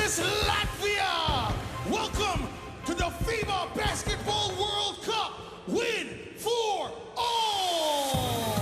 is Latvia. Welcome to the FIBA Basketball World Cup. Win for all.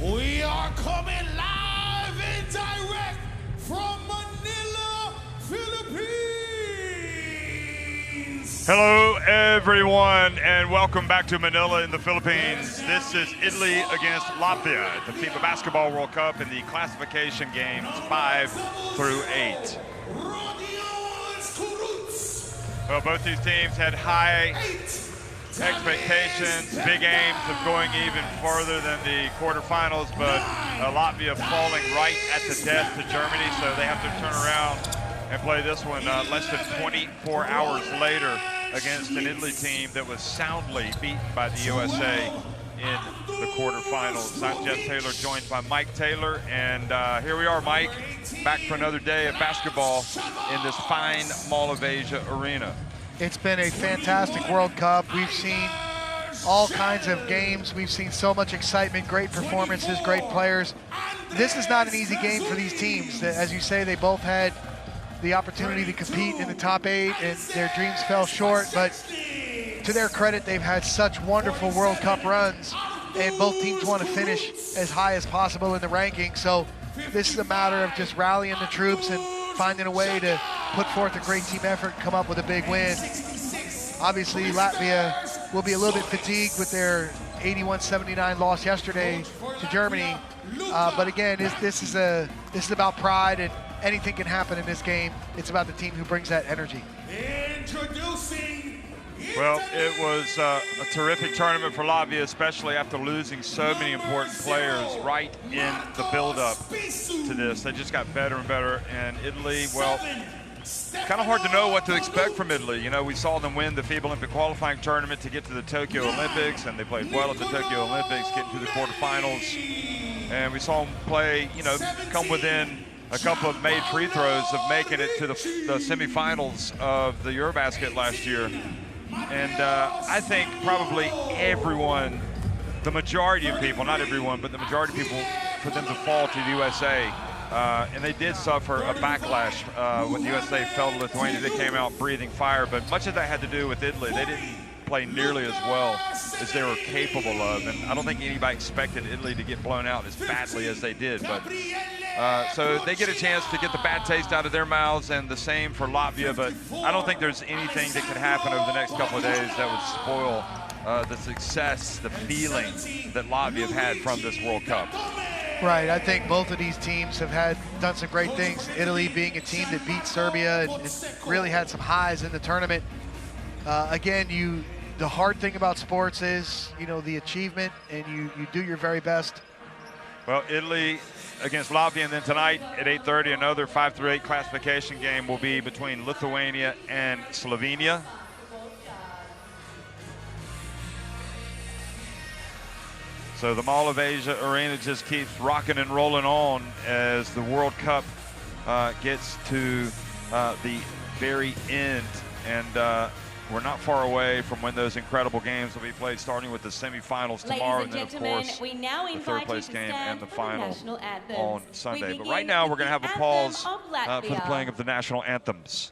We are coming live and direct from Manila, Philippines. Hello, everyone, and welcome back to Manila in the Philippines. This is Italy against Latvia at the FIBA Basketball World Cup in the classification games 5 through 8. Well, both these teams had high expectations, big aims of going even further than the quarterfinals, but Latvia falling right at the death to Germany, so they have to turn around and play this one less than 24 hours later against an Italy team that was soundly beaten by the USA in the quarterfinals. I'm Jeff Taylor, joined by Mike Taylor, and here we are, Mike, back for another day of basketball in this fine Mall of Asia arena. It's been a fantastic World Cup. We've seen all kinds of games. We've seen so much excitement, great performances, great players. This is not an easy game for these teams. As you say, they both had the opportunity to compete in the top 8, and their dreams fell short. But to their credit, they've had such wonderful World Cup runs, and both teams want to finish as high as possible in the rankings. So this is a matter of just rallying the troops and finding a way to put forth a great team effort and come up with a big win. Obviously, Latvia will be a little bit fatigued with their 81-79 loss yesterday to Germany. But again, this is about pride, and anything can happen in this game. It's about the team who brings that energy. Well, it was a terrific tournament for Latvia, especially after losing so many important players right in the build-up to this. They just got better and better, and Italy, well, kind of hard to know what to expect from Italy. You know, we saw them win the FIBA Olympic qualifying tournament to get to the Tokyo Olympics, and they played well at the Tokyo Olympics, getting to the quarterfinals. And we saw them play, you know, come within a couple of made free throws of making it to the semifinals of the Eurobasket last year. And I think probably everyone, the majority of people, not everyone, but the majority of people, for them to fall to the USA. And they did suffer a backlash when the USA fell to Lithuania. They came out breathing fire, but much of that had to do with Italy. They didn't play nearly as well as they were capable of, and I don't think anybody expected Italy to get blown out as badly as they did. But so they get a chance to get the bad taste out of their mouths, and the same for Latvia. But I don't think there's anything that can happen over the next couple of days that would spoil the success, the feeling that Latvia have had from this World Cup. Right, I think both of these teams have done some great things. Italy being a team that beat Serbia and really had some highs in the tournament. Again, the hard thing about sports is, you know, the achievement, and you do your very best. Well, Italy against Latvia, and then tonight at 8:30, another 5 through 8 classification game will be between Lithuania and Slovenia. So the Mall of Asia arena just keeps rocking and rolling on as the World Cup gets to the very end. And we're not far away from when those incredible games will be played, starting with the semifinals tomorrow, and then, of course, the third-place game and the final on Sunday. But right now, we're going to have a pause for the playing of the national anthems.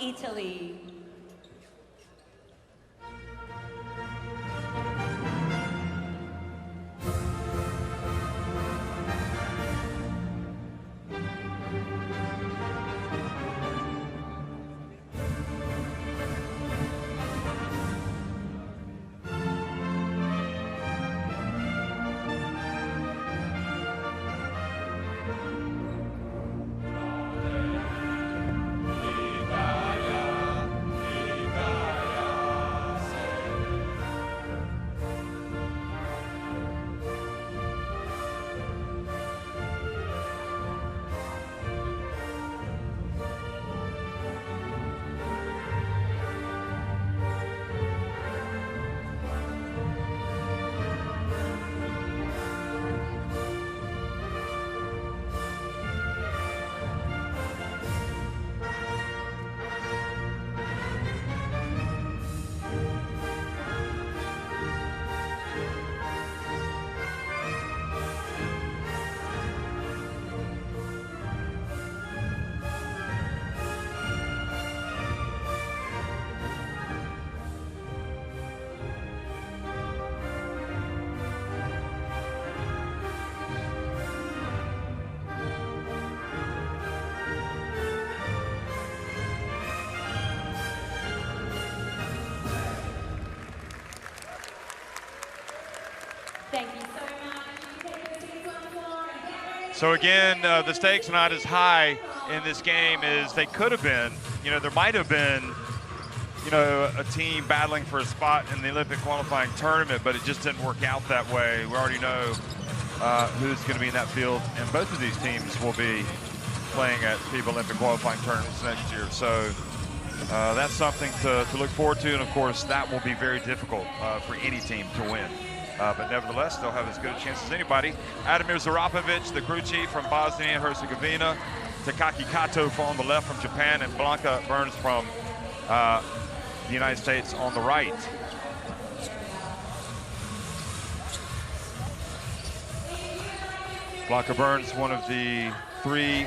Italy. Thank you so much. So again, the stakes are not as high in this game as they could have been. You know, there might have been, you know, a team battling for a spot in the Olympic qualifying tournament, but it just didn't work out that way. We already know who's going to be in that field, and both of these teams will be playing at FIBA Olympic qualifying tournaments next year. So that's something to look forward to, and of course that will be very difficult for any team to win. But nevertheless, they'll have as good a chance as anybody. Ademir Zarapovic, the crew chief from Bosnia and Herzegovina. Takaki Kato on the left from Japan, and Blanca Burns from the United States on the right. Blanca Burns, one of the 3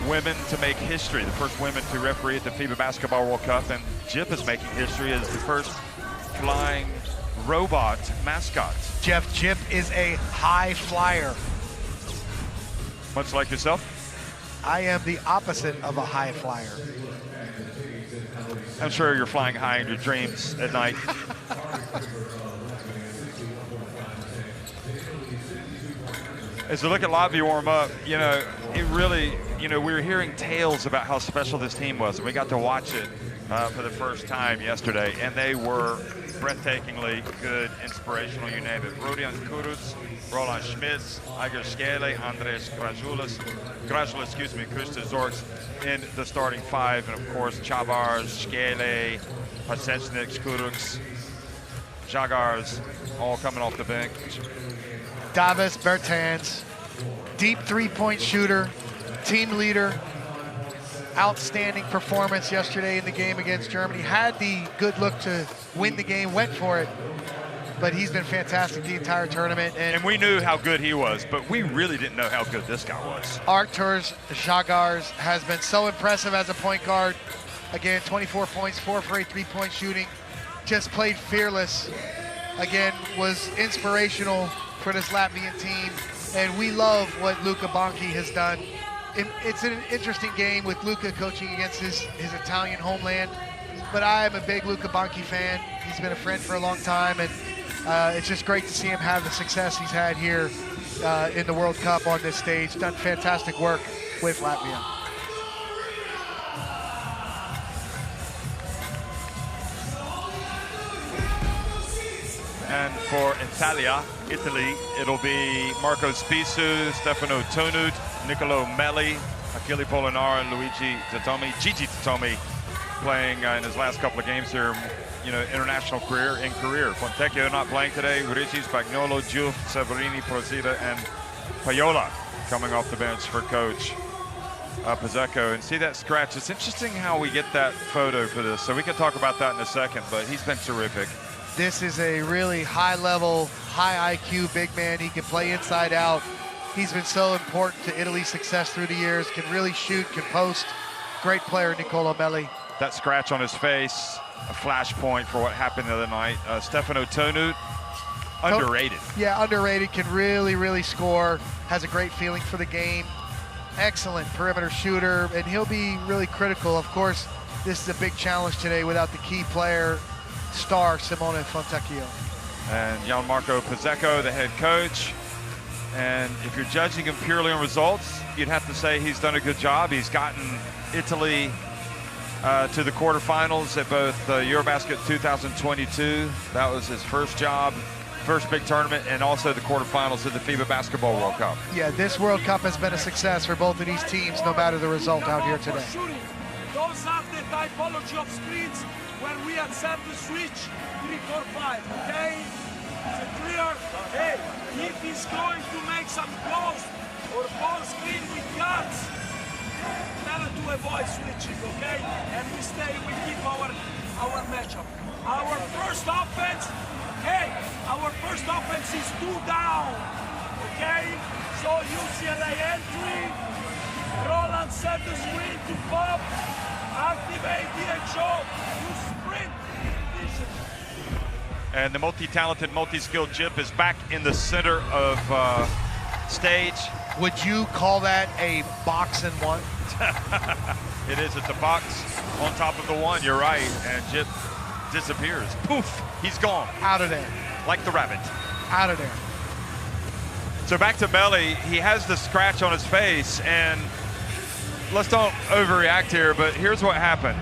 women to make history, the first women to referee at the FIBA Basketball World Cup, and Jip is making history as the first flying robot mascot. Jeff, Jip is a high flyer. Much like yourself? I am the opposite of a high flyer. I'm sure you're flying high in your dreams at night. As we look at Latvia warm up, you know, it really, you know, we were hearing tales about how special this team was, and we got to watch it for the first time yesterday, and they were breathtakingly good, inspirational, you name it. Rodion Kuruc, Roland Schmitz, Igor Skele, Andres Grajulis, Krista Zorks in the starting 5, and of course Chavars, Skele, Pasechnik, Kuruc, Jagars, all coming off the bench. Davis Bertans, deep three-point shooter, team leader, outstanding performance yesterday in the game against Germany. Had the good look to win the game, went for it, but he's been fantastic the entire tournament. And we knew how good he was, but we really didn't know how good this guy was. Arturs Jagars has been so impressive as a point guard. Again, 24 points, 4 for 8 three-point shooting. Just played fearless. Again, was inspirational for this Latvian team. And we love what Luka Banchi has done. It's an interesting game with Luka coaching against his Italian homeland, but I am a big Luka Banchi fan. He's been a friend for a long time, and it's just great to see him have the success he's had here in the World Cup on this stage. Done fantastic work with Latvia. And for Italy, it'll be Marco Spissu, Stefano Tonut, Niccolo Melli, Achille Polonara, Gigi Tatomi playing in his last couple of games here, you know, international career. Fontecchio not playing today, Ricci, Spagnuolo, Giuff, Severini, Procida, and Paiola coming off the bench for coach Pizzacco. And see that scratch? It's interesting how we get that photo for this, so we can talk about that in a second, but he's been terrific. This is a really high-level, high IQ big man. He can play inside out. He's been so important to Italy's success through the years. Can really shoot, can post. Great player, Niccolo Melli. that scratch on his face a flashpoint for what happened the other night. Stefano Tonut, underrated. Yeah, underrated, can really score, has a great feeling for the game. Excellent perimeter shooter, and he'll be really critical. Of course, this is a big challenge today without the key player, star Simone Fontecchio. And Gianmarco Pizzecco, the head coach. And if you're judging him purely on results, you'd have to say he's done a good job. He's gotten Italy to the quarterfinals at both Eurobasket 2022. That was his first job, first big tournament, and also the quarterfinals of the FIBA Basketball World Cup. Yeah, this World Cup has been a success for both of these teams, no matter the result out here today. Those are the typology of screens when we accept the switch 3, 4, 5, okay? Is it clear? Hey, if he's going to make some close or ball screen with guts, better to avoid switching, okay? And we keep our matchup. Our first offense, hey, our first offense is 2 down, okay? So UCLA entry, Roland set the screen to pop, activate DHO, you sprint, vision. And the multi-talented, multi-skilled Jip is back in the center of stage. Would you call that a box and one? It is at the box on top of the one, you're right, and Jip disappears. Poof, he's gone. Out of there. Like the rabbit. Out of there. So back to Melli, he has the scratch on his face, and let's don't overreact here, but here's what happened.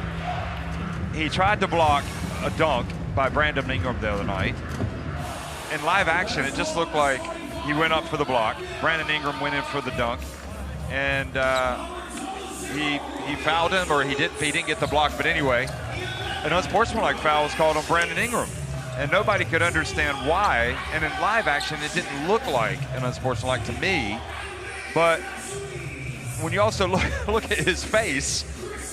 He tried to block a dunk by Brandon Ingram the other night. In live action, it just looked like he went up for the block. Brandon Ingram went in for the dunk, and he fouled him, or he didn't get the block, but anyway, an unsportsmanlike foul was called on Brandon Ingram, and nobody could understand why. And in live action, it didn't look like an unsportsmanlike to me, but when you also look at his face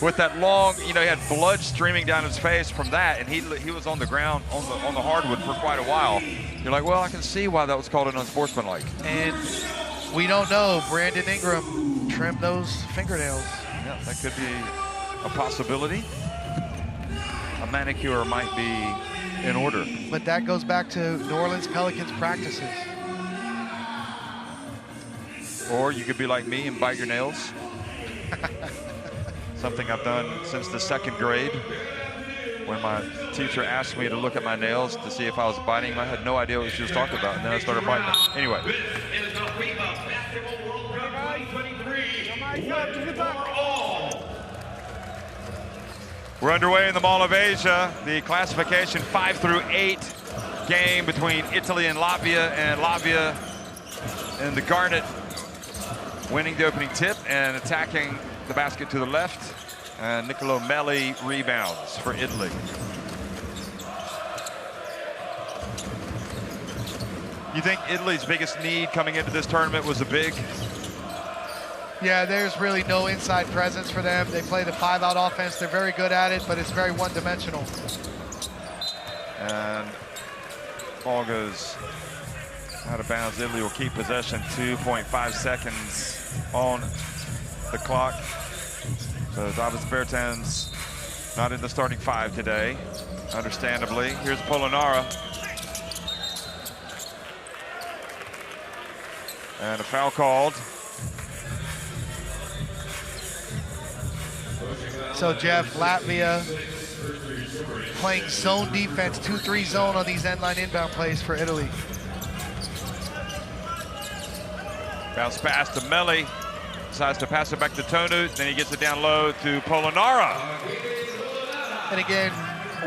with that long, you know, he had blood streaming down his face from that, and he was on the ground on the hardwood for quite a while. You're like, well, I can see why that was called an unsportsmanlike. And we don't know. Brandon Ingram trimmed those fingernails. Yeah, that could be a possibility. A manicure might be in order. But that goes back to New Orleans Pelicans practices. Or you could be like me and bite your nails. Something I've done since the 2nd grade, when my teacher asked me to look at my nails to see if I was biting them. I had no idea what she was talking about, and then I started biting them. Anyway. We're underway in the Mall of Asia, the classification 5 through 8 game between Italy and Latvia in the Garnet, winning the opening tip and attacking the basket to the left. And Niccolò Melli rebounds for Italy. You think Italy's biggest need coming into this tournament was a big? Yeah, there's really no inside presence for them. They play the 5-out offense. They're very good at it, but it's very one-dimensional. And ball goes out of bounds. Italy will keep possession. 2.5 seconds on the clock. So Davis Bertans not in the starting 5 today, understandably. Here's Polonara. And a foul called. So Jeff, Latvia playing zone defense, 2-3 zone on these end line inbound plays for Italy. Bounce pass to Melli. Decides to pass it back to Tonut, then he gets it down low to Polonara. And again,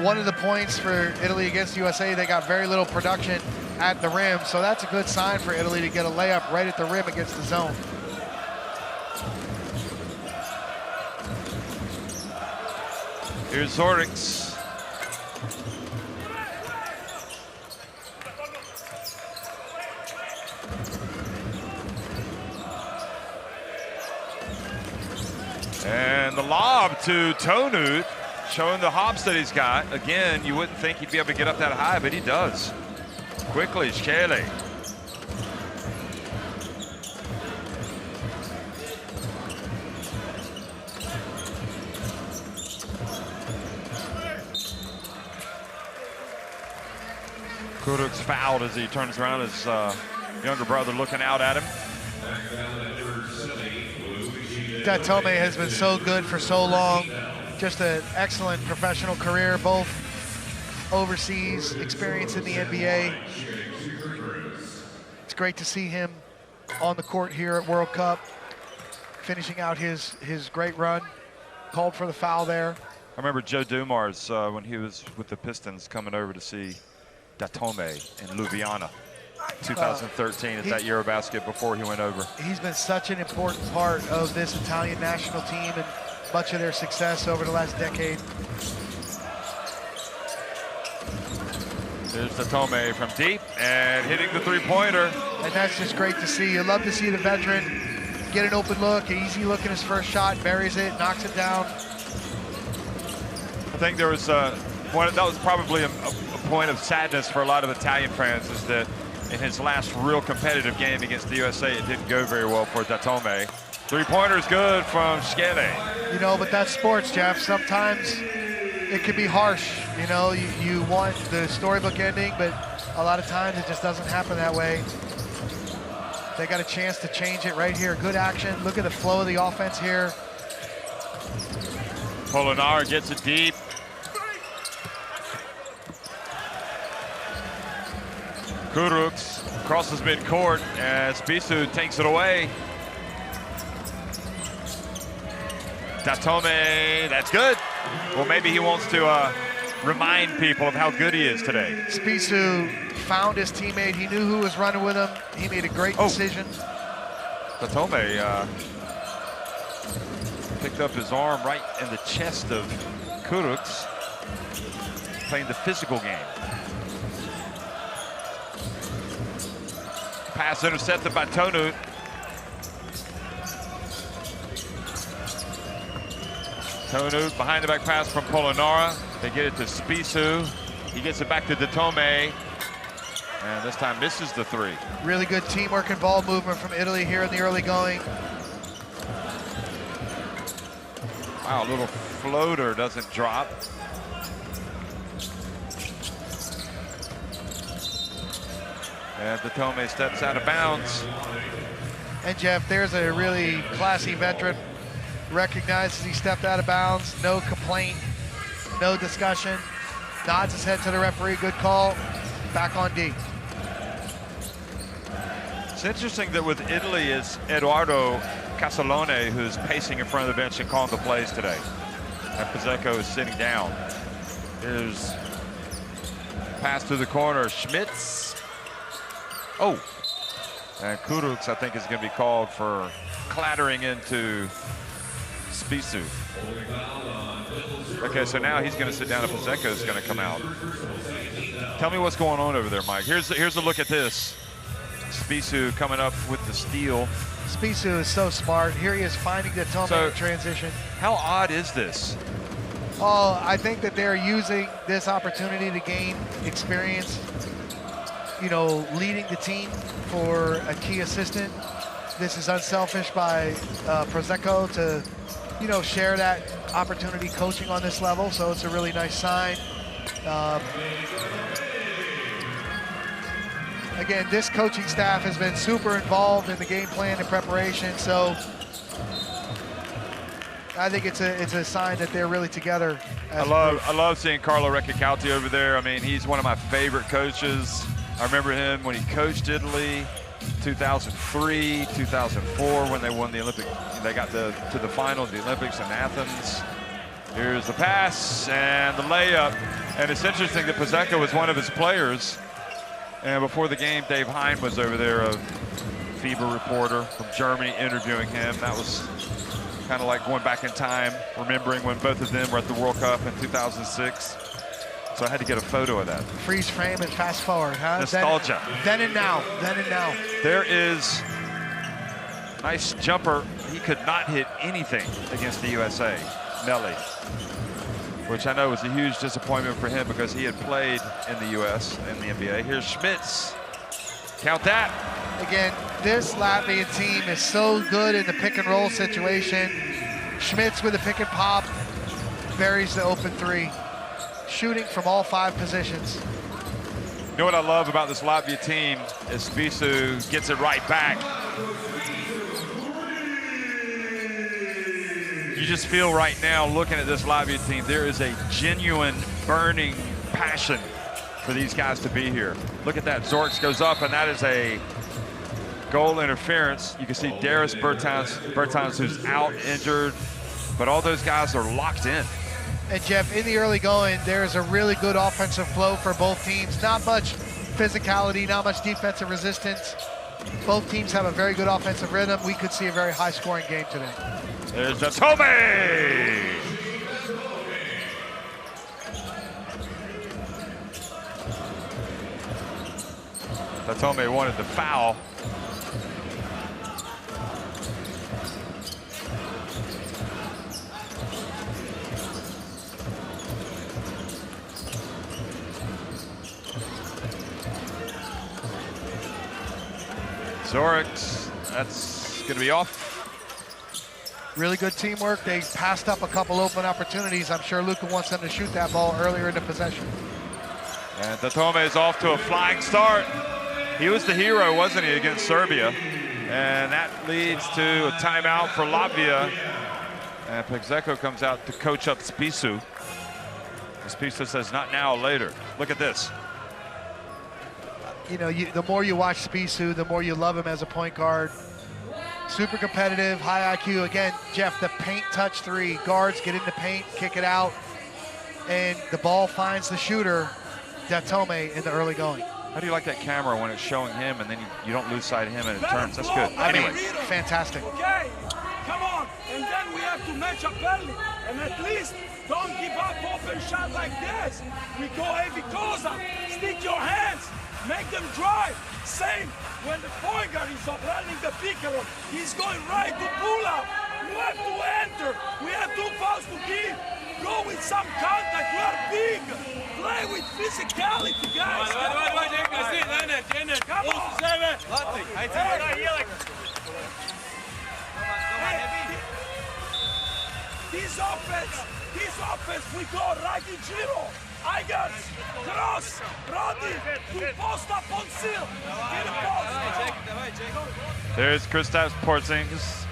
one of the points for Italy against USA, they got very little production at the rim, so that's a good sign for Italy to get a layup right at the rim against the zone. Here's Zorix. And the lob to Tonut, showing the hops that he's got. Again, you wouldn't think he'd be able to get up that high, but he does. Quickly, Shkeley. Kurucs fouled as he turns around, his younger brother looking out at him. Datome has been so good for so long. Just an excellent professional career, both overseas, experience in the NBA. It's great to see him on the court here at World Cup, finishing out his great run. Called for the foul there. I remember Joe Dumars when he was with the Pistons coming over to see Datome in Ljubljana, 2013 at that Eurobasket before he went over. He's been such an important part of this Italian national team and much of their success over the last decade. There's Datome from deep and hitting the three-pointer. And that's just great to see. You love to see the veteran get an open look, easy look in his first shot, buries it, knocks it down. I think there was that was probably a point of sadness for a lot of Italian fans, is that in his last real competitive game against the USA, it didn't go very well for Datome. Three-pointer is good from Skele. You know, but that's sports, Jeff. Sometimes it can be harsh. You know, you want the storybook ending, but a lot of times it just doesn't happen that way. They got a chance to change it right here. Good action. Look at the flow of the offense here. Polonara gets it deep. Kurucs crosses midcourt as Bisu takes it away. Datome, that's good. Well, maybe he wants to remind people of how good he is today. Spisu found his teammate. He knew who was running with him. He made a great decision. Datome picked up his arm right in the chest of Kurucs, playing the physical game. Pass intercepted by Tonu. Tonu behind the back pass from Polonara. They get it to Spisu. He gets it back to Datome. And this time misses the three. Really good teamwork and ball movement from Italy here in the early going. Wow, a little floater doesn't drop. And Datome steps out of bounds. And Jeff, there's a really classy veteran. Recognizes he stepped out of bounds. No complaint, no discussion. Nods his head to the referee. Good call. Back on D. It's interesting that with Italy is Edoardo Casalone, who's pacing in front of the bench and calling the plays today. And Pizzeco is sitting down. Here's pass to the corner. Schmitz. Oh, and Kurucs, I think, is going to be called for clattering into Spisu. Okay, so now he's going to sit down and Pizzeco is going to come out. Tell me what's going on over there, Mike. Here's a look at this. Spisu coming up with the steal. Spisu is so smart. Here he is finding the Datome in transition. How odd is this? Oh, I think that they're using this opportunity to gain experience, you know, leading the team for a key assistant. This is unselfish by Pizzeco to, you know, share that opportunity coaching on this level, so it's a really nice sign. Again, this coaching staff has been super involved in the game plan and preparation, so I think it's a sign that they're really together. I love seeing Carlo Recicalti over there. I mean, he's one of my favorite coaches. I remember him when he coached Italy, 2003, 2004, when they won the Olympic. They got to the final of the Olympics in Athens. Here's the pass and the layup. And it's interesting that Pizzeco was one of his players. And before the game, Dave Hein was over there, a FIBA reporter from Germany, interviewing him. That was kind of like going back in time, remembering when both of them were at the World Cup in 2006. So I had to get a photo of that. Freeze frame and fast forward, huh? Nostalgia. Then and now, then and now. There is nice jumper. He could not hit anything against the USA, Nelly, which I know was a huge disappointment for him because he had played in the US in the NBA. Here's Schmitz. Count that. Again, this Latvian team is so good in the pick and roll situation. Schmitz with a pick and pop, buries the open three. Shooting from all 5 positions. You know what I love about this Latvia team is Spisu gets it right back. You just feel right now, looking at this Latvia team, there is a genuine burning passion for these guys to be here. Look at that, Zorks goes up, and that is a goal interference. You can see Darius Bertans, who's out injured, but all those guys are locked in. And Jeff, in the early going, there's a really good offensive flow for both teams. Not much physicality, not much defensive resistance. Both teams have a very good offensive rhythm. We could see a very high-scoring game today. There's Datome! Datome wanted the foul. Zorix, that's going to be off. Really good teamwork. They passed up a couple open opportunities. I'm sure Luka wants them to shoot that ball earlier in the possession. And Datome is off to a flying start. He was the hero, wasn't he, against Serbia? And that leads to a timeout for Latvia. And Pexeko comes out to coach up Spisu. Spisu says, not now, later. Look at this. You know, the more you watch Spisu, the more you love him as a point guard. Super competitive, high IQ. Again, Jeff, the paint touch three. Guards get in the paint, kick it out, and the ball finds the shooter, Datome, in the early going. How do you like that camera when it's showing him and then you don't lose sight of him and it turns? That's good. Anyway, Anyway, fantastic. Okay, come on. And then we have to match up early. And at least don't give up open shot like this. We go heavy cosa. Stick your hands. Make them drive. Same when the point guard is up running the pick and roll. He's going right to pull up. You have to enter. We have 2 fouls to give. Go with some contact. You are big. Play with physicality, guys. Come on. This offense, we go right in Giro. Igers, cross, Roddy, to post up on Seal. Get a post. there's Kristaps Porzingis.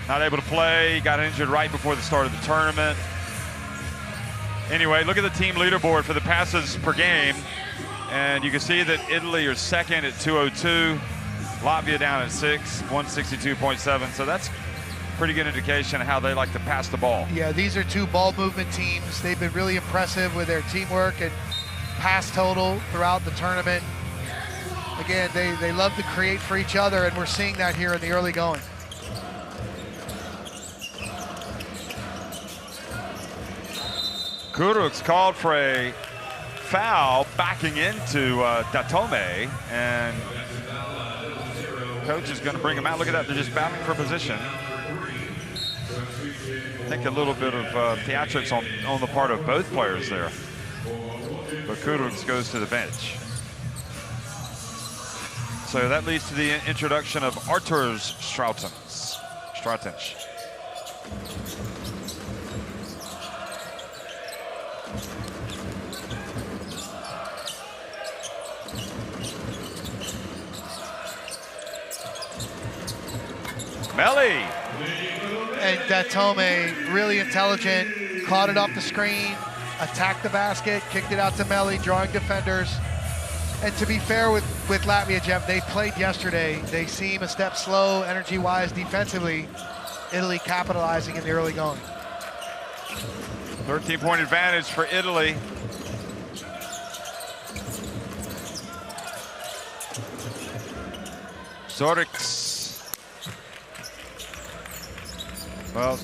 Not able to play. He got injured right before the start of the tournament. Anyway, look at the team leaderboard for the passes per game. And you can see that Italy are second at 202. Latvia down at 6, 162.7. So that's pretty good indication of how they like to pass the ball. Yeah, these are 2 ball movement teams. They've been really impressive with their teamwork and pass total throughout the tournament. Again, they love to create for each other, and we're seeing that here in the early going. Kurucs called for a foul backing into Datome, and coach is going to bring him out. Look at that, they're just battling for position. I think a little bit of theatrics on the part of both players there. But Kurucs goes to the bench. So that leads to the introduction of Arturs Strautens. Melli. And Datome, really intelligent, caught it off the screen, attacked the basket, kicked it out to Melli, drawing defenders. And to be fair with Latvia, Jeff, they played yesterday. They seem a step slow energy-wise defensively. Italy capitalizing in the early going. 13-point advantage for Italy. Zorix. Well,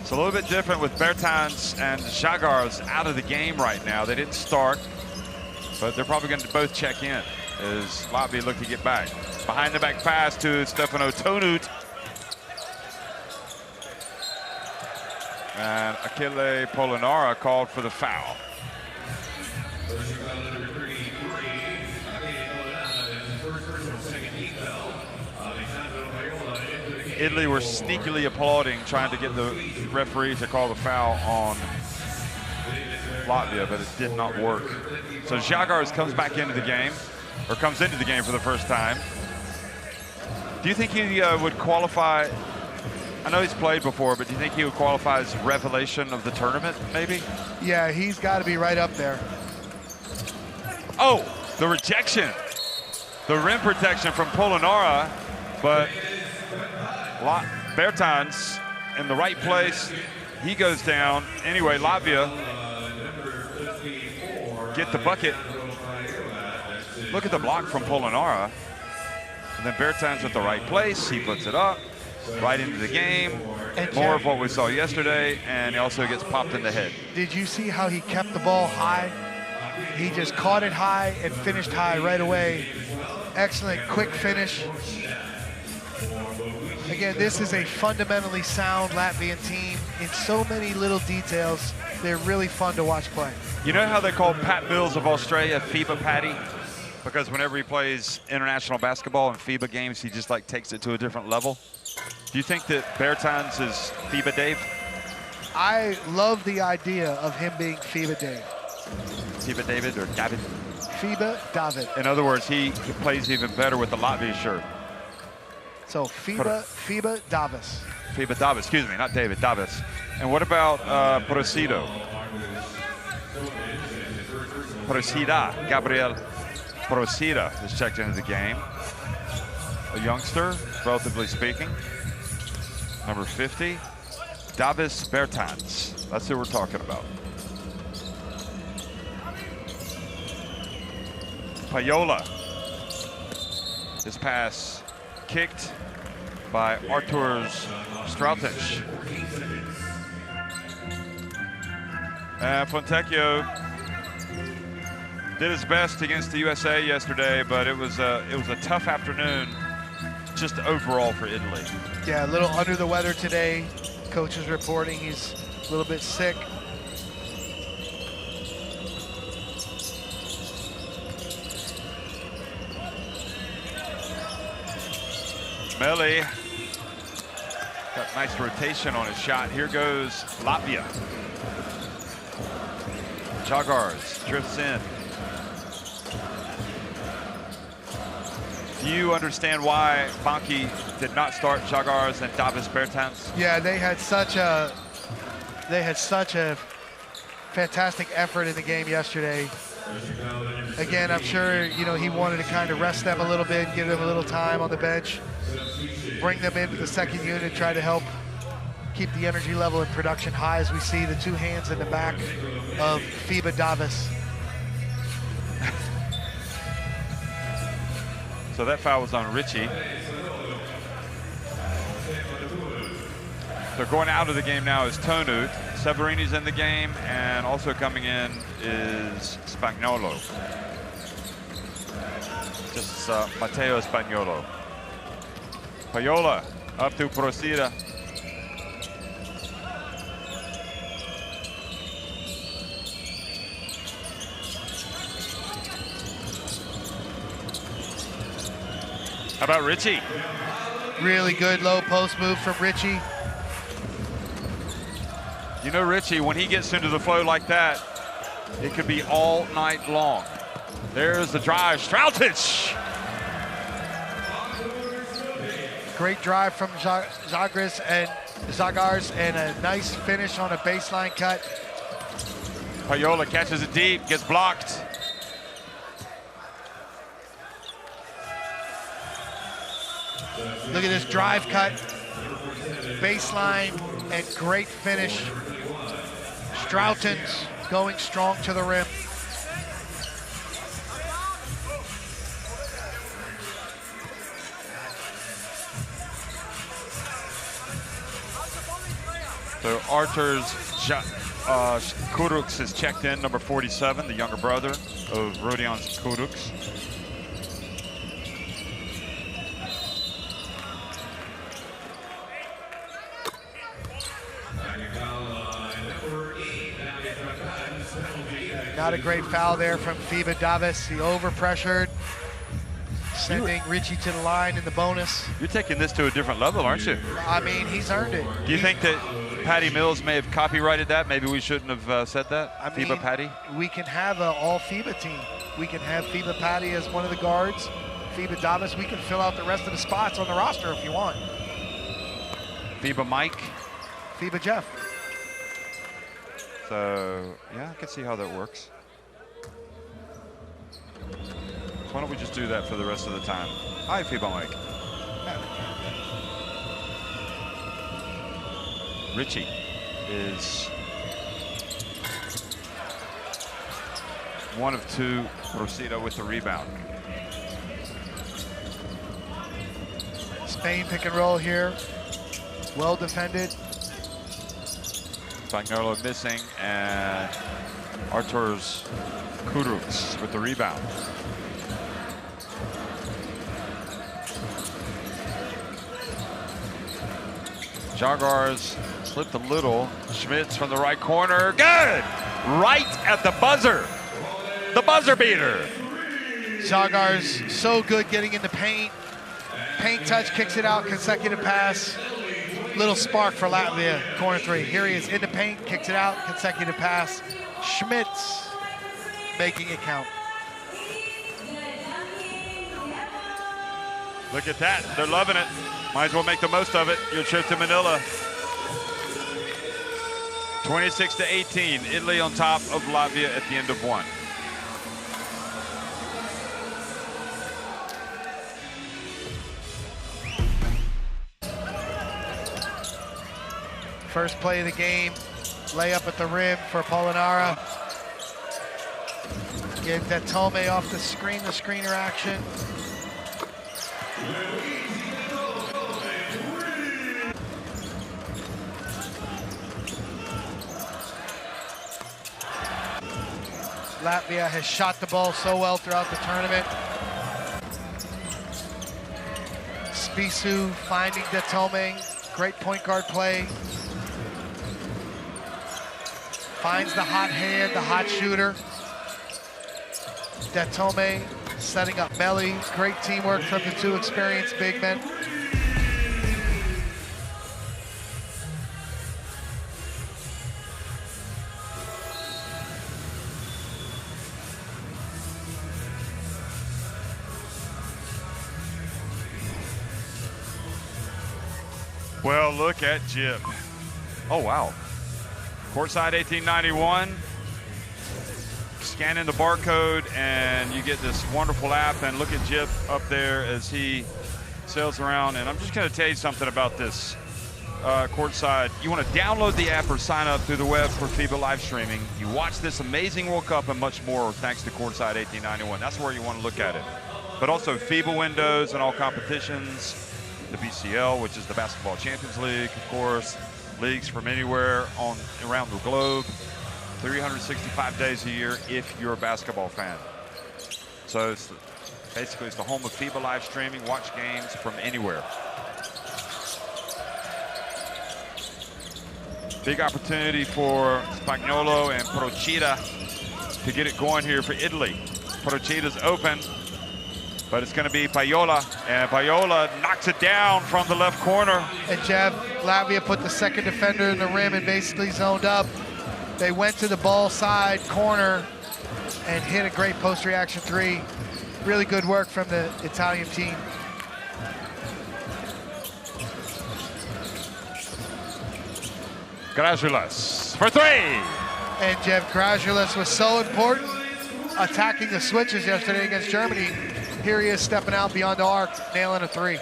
it's a little bit different with Bertans and Žagars out of the game right now. They didn't start, but they're probably going to both check in as Latvia look to get back. Behind the back pass to Stefano Tonut. And Achille Polonara called for the foul. Italy were sneakily applauding, trying to get the referee to call the foul on Latvia, but it did not work. So Žagars comes back into the game, or comes into the game for the first time. Do you think he would qualify? I know he's played before, but do you think he would qualify as revelation of the tournament, maybe? Yeah, he's got to be right up there. Oh, the rejection. The rim protection from Polonara, but Bertans in the right place. He goes down. Anyway, Latvia get the bucket. Look at the block from Polonara. And then Bertans at the right place. He puts it up right into the game. And more of what we saw yesterday, and he also gets popped in the head. Did you see how he kept the ball high? He just caught it high and finished high right away. Excellent quick finish. Again, this is a fundamentally sound Latvian team in so many little details. They're really fun to watch play. You know how they call Pat Mills of Australia FIBA Patty? Because whenever he plays international basketball and FIBA games, he just like takes it to a different level. Do you think that Bertans is FIBA Dave? I love the idea of him being FIBA Dave. FIBA David or David? FIBA David. In other words, he plays even better with the Latvia shirt. So FIBA Davis. FIBA Davis, excuse me, not David, Davis. And what about Procida, Gabriel Procida is checked into the game. A youngster, relatively speaking. Number 50, Davis Bertans. That's who we're talking about. Pajola. His pass kicked by Arturs Strautic. And Fontecchio did his best against the USA yesterday, but it was a tough afternoon just overall for Italy. Yeah, a little under the weather today. Coach is reporting he's a little bit sick. Meli got nice rotation on his shot. Here goes Latvia. Žagars drifts in. Do you understand why Banki did not start Žagars and Davis Bertans? Yeah, they had such a fantastic effort in the game yesterday. Again, I'm sure he wanted to kind of rest them a little bit, give them a little time on the bench, bring them into the second unit, try to help keep the energy level and production high as we see the two hands in the back of FIBA Davis. So that foul was on Richie. So going out of the game now is Tonut. Severini's in the game, and also coming in is Spagnuolo. Just Matteo Spagnuolo. Pajola up to Procida. How about Richie? Really good low post move from Richie. You know, Richie, when he gets into the flow like that, it could be all night long. There's the drive, Strautic. Great drive from Žagars and a nice finish on a baseline cut. Pajola catches it deep, gets blocked. Look at this drive cut, baseline, and great finish. Strautic going strong to the rim. So Arturs Kuruks is checked in, number 47, the younger brother of Rodion Kuruks. Not a great foul there from FIBA Davis. He overpressured, sending Richie to the line in the bonus. You're taking this to a different level, aren't you? I mean, he's earned it. Do you think that Patty Mills may have copyrighted that. Maybe we shouldn't have said that. I FIBA mean, Patty. We can have an all FIBA team. We can have FIBA Patty as one of the guards. FIBA Davis. We can fill out the rest of the spots on the roster if you want. FIBA Mike. FIBA Jeff. So, yeah, I can see how that works. Why don't we just do that for the rest of the time? Hi, FIBA Mike. Richie is one of two. Rosita with the rebound. Spain pick and roll here. Well defended. Spagnolo missing, and Artur's Kuruks with the rebound. Jagars slipped a little. Schmitz from the right corner. Good! Right at the buzzer. The buzzer beater. Jagars so good getting in the paint. Paint touch, kicks it out, consecutive pass. Little spark for Latvia, corner three. Here he is in the paint, kicks it out, consecutive pass. Schmitz making it count. Look at that, they're loving it. Might as well make the most of it. Your trip to Manila. 26-18, Italy on top of Latvia at the end of one. First play of the game, layup at the rim for Polonara. Get that Tome off the screener action. Latvia has shot the ball so well throughout the tournament. Spisu finding Datome, great point guard play. Finds the hot hand, the hot shooter. Datome setting up Melli. Great teamwork from the two experienced big men. Well, look at Jib. Oh, wow. Courtside 1891. Scanning the barcode, and you get this wonderful app. And look at Jib up there as he sails around. And I'm just going to tell you something about this Courtside. You want to download the app or sign up through the web for FIBA live streaming. You watch this amazing World Cup and much more thanks to Courtside 1891. That's where you want to look at it. But also FIBA windows and all competitions. The BCL, which is the Basketball Champions League, of course, leagues from anywhere around the globe, 365 days a year if you're a basketball fan. So basically it's the home of FIBA live streaming, watch games from anywhere. Big opportunity for Spagnolo and Procida to get it going here for Italy. Procida's open. But it's going to be Paiola, and Paiola knocks it down from the left corner. And Jeff, Latvia put the second defender in the rim and basically zoned up. They went to the ball side corner and hit a great post-reaction three. Really good work from the Italian team. Grazulas for three. And Jeff Grazulas was so important attacking the switches yesterday against Germany. Here he is stepping out beyond the arc, nailing a three.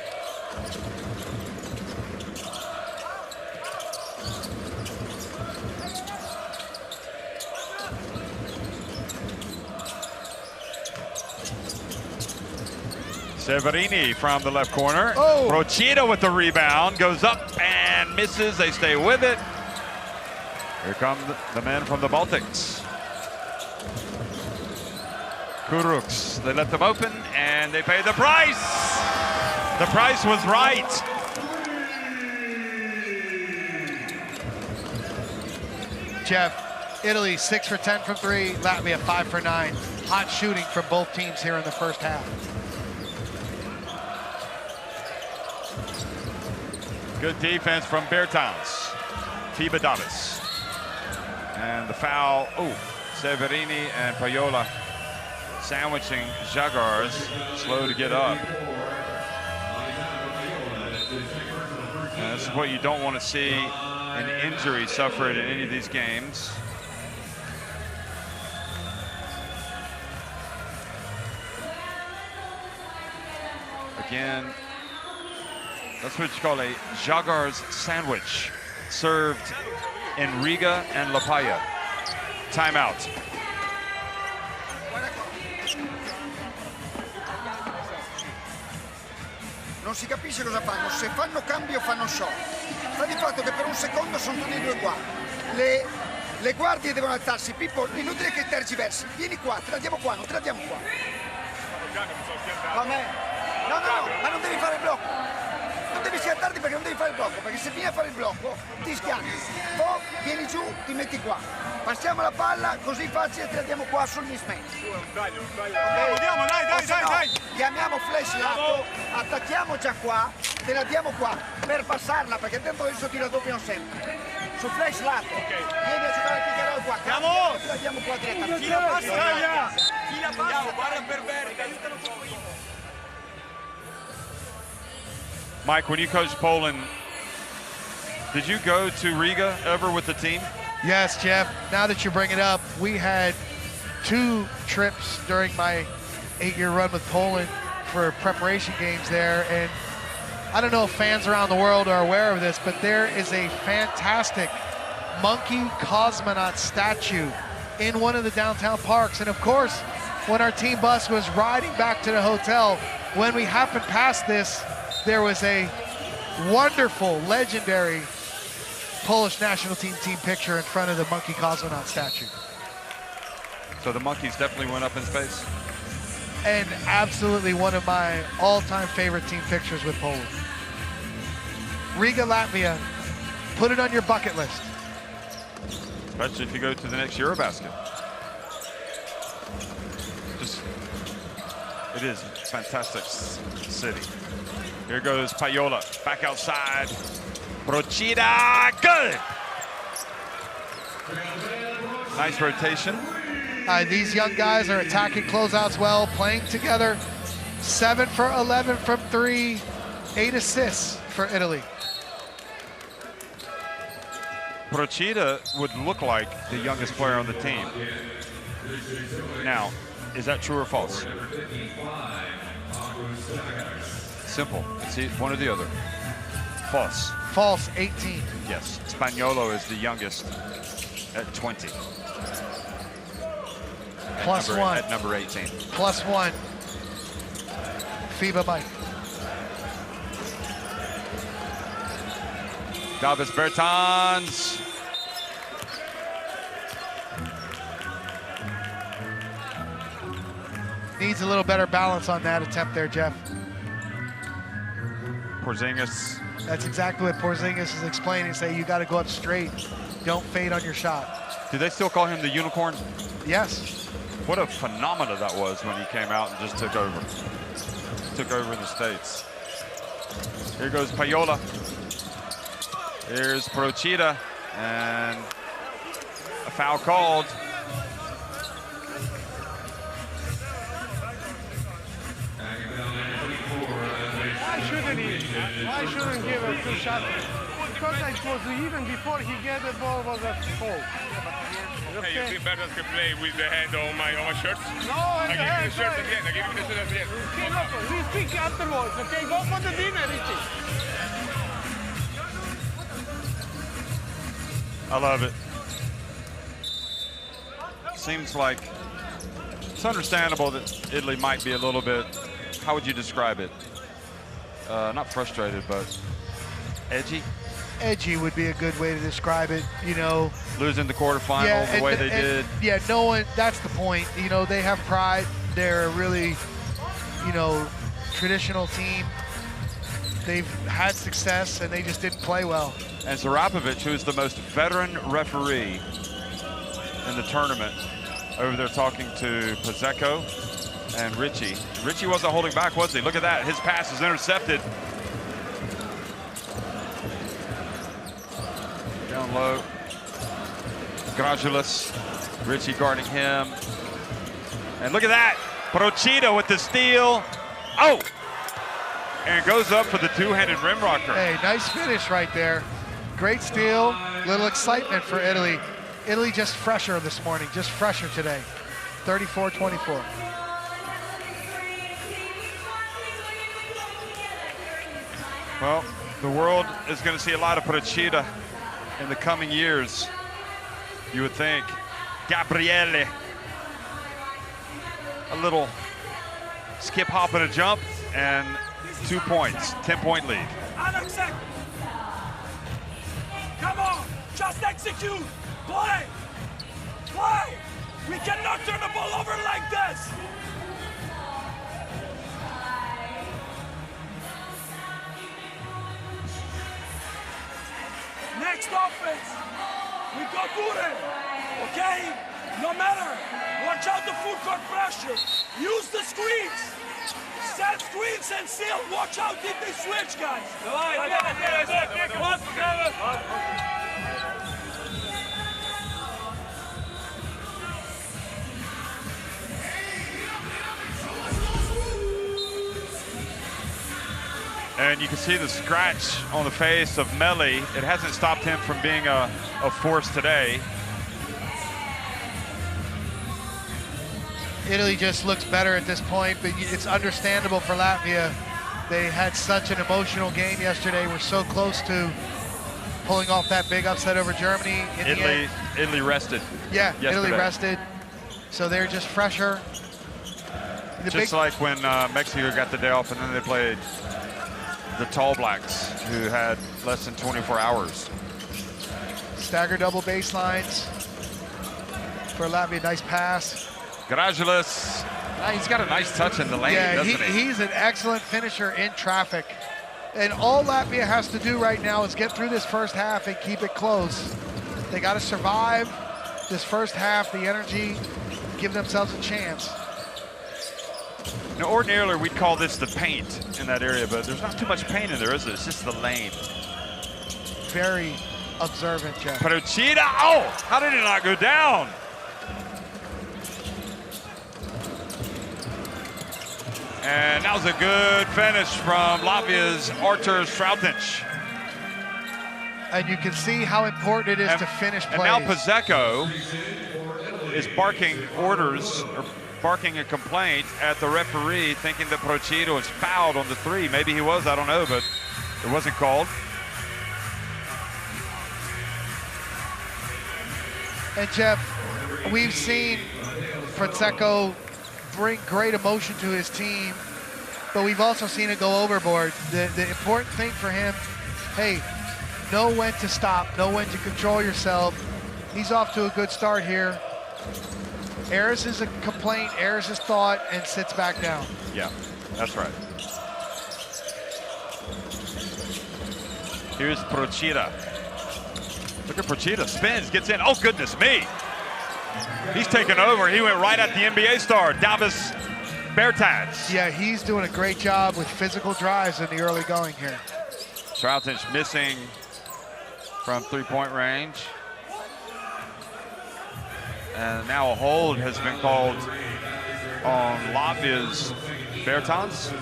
Severini from the left corner. Oh. Procida with the rebound, goes up and misses. They stay with it. Here come the men from the Baltics. Kuruks, they let them open and they pay the price. The price was right. Jeff, Italy 6 for 10 from three, Latvia 5 for 9. Hot shooting from both teams here in the first half. Good defense from Bertans. FIBA Davis. And the foul, Severini and Payola sandwiching Žagars, slow to get up. And this is what you don't want to see, an injury suffered in any of these games. Again, that's what you call a Žagars sandwich, served in Riga and Latvia. Timeout. Non si capisce cosa fanno, se fanno cambio fanno shot. Sta di fatto che per un secondo sono tutti e due qua. Le guardie devono alzarsi. Pippo, inutile che tergiversi. Vieni qua, te la diamo qua, non te la diamo qua. Vabbè. No, ma non devi fare il blocco. Non devi schiantarti perché non devi fare il blocco, perché se vieni a fare il blocco ti schianti. Poi vieni giù, ti metti qua. Passiamo la palla, così facile te la diamo qua sul mismatch. Andiamo, dai. Chiamiamo flash lato, attacchiamo già qua, te la diamo qua per passarla, perché dentro adesso ti raddoppiano sempre. Su flash lato, vieni a giocare il pick and roll qua, Andiamo! te la diamo qua direttamente. Chi la passa, guarda per Verga, aiutalo poco. Mike, when you coached Poland, did you go to Riga ever with the team? Yes, Jeff. Now that you bring it up, we had 2 trips during my 8-year run with Poland for preparation games there. And I don't know if fans around the world are aware of this, but there is a fantastic monkey cosmonaut statue in one of the downtown parks. And of course, when our team bus was riding back to the hotel, when we happened past this, there was a wonderful, legendary Polish national team picture in front of the monkey cosmonaut statue. So the monkeys definitely went up in space? And absolutely one of my all-time favorite team pictures with Poland. Riga, Latvia, put it on your bucket list. Especially if you go to the next Eurobasket. It is a fantastic city. Here goes Payola, back outside. Procida, good! Nice rotation. These young guys are attacking closeouts well, playing together. 7 for 11 from 3, 8 assists for Italy. Procida would look like the youngest player on the team. Now, is that true or false? Simple. It's one or the other. False. False, 18. Yes. Spagnolo is the youngest at 20. Plus 1. At number 18. Plus 1. FIBA Mike. Davis Bertans. Needs a little better balance on that attempt there, Jeff. Porzingis. That's exactly what Porzingis is explaining. Say you got to go up straight. Don't fade on your shot. Do they still call him the unicorn? Yes. What a phenomena that was when he came out and just took over. Took over in the States. Here goes Payola. Here's Procida, and a foul called. Why shouldn't give a 2 shot? Because it was even before he get the ball was a foul. Okay, you think better can play with the hand on my shirts? No, I give you the shirt again. I give you the shirt again. Okay, look, we speak afterwards. Okay, go for the dinner, Richie. I love it. Seems like it's understandable that Italy might be a little bit, how would you describe it? Not frustrated, but edgy? Edgy would be a good way to describe it, you know. Losing the quarterfinal the way they did. Yeah, no one, that's the point. You know, they have pride. They're a really, you know, traditional team. They've had success, and they just didn't play well. And Zarapovic, who is the most veteran referee in the tournament, over there talking to Pazeko and Richie. Richie wasn't holding back, was he? Look at that, his pass is intercepted. Down low. Gradulis, Richie guarding him. And look at that, Procida with the steal. Oh! And goes up for the two-handed rim rocker. Hey, nice finish right there. Great steal, little excitement for Italy. Italy just fresher this morning, just fresher today. 34-24. Well, the world is going to see a lot of Procida in the coming years, you would think. Gabriele. A little skip, hop, and a jump, and 2 points, 10-point lead. Alex, come on, just execute, play, play. We cannot turn the ball over like this. Next offense, we go Dure, okay? No matter, watch out the full court pressure. Use the screens. Set screens and seal. Watch out if they switch, guys. And you can see the scratch on the face of Melli. It hasn't stopped him from being a force today. Italy just looks better at this point, but it's understandable for Latvia. They had such an emotional game yesterday. We're so close to pulling off that big upset over Germany. Italy rested. Yeah, yesterday. Italy rested. So they're just fresher. Just like when Mexico got the day off and then they played the Tall Blacks, who had less than 24 hours. Stagger double baselines for Latvia. Nice pass. Gradulis, he's got a nice touch in the lane, doesn't he? He's an excellent finisher in traffic. And all Latvia has to do right now is get through this first half and keep it close. They got to survive this first half, the energy, give themselves a chance. Now, ordinarily, we'd call this the paint in that area, but there's not too much paint in there, is it? It's just the lane. Very observant, Jeff. Procida, oh, how did it not go down? And that was a good finish from Latvia's Artur Strautins. And you can see how important it is to finish plays. And now Pizeko is barking orders, or barking a complaint at the referee, thinking that Procida was fouled on the three. Maybe he was, I don't know, but it wasn't called. And Jeff, we've seen Pizeko bring great emotion to his team, but we've also seen it go overboard. The important thing for him, hey, know when to stop, know when to control yourself. He's off to a good start here. Airs his complaint, airs his thought, and sits back down. Yeah, that's right. Here's Procida. Look at Procida, spins, gets in. Oh, goodness me. He's taken over. He went right at the NBA star, Davis Bertans. Yeah, he's doing a great job with physical drives in the early going here. Strautins missing from three-point range. And now a hold has been called on Latvia's Bertans.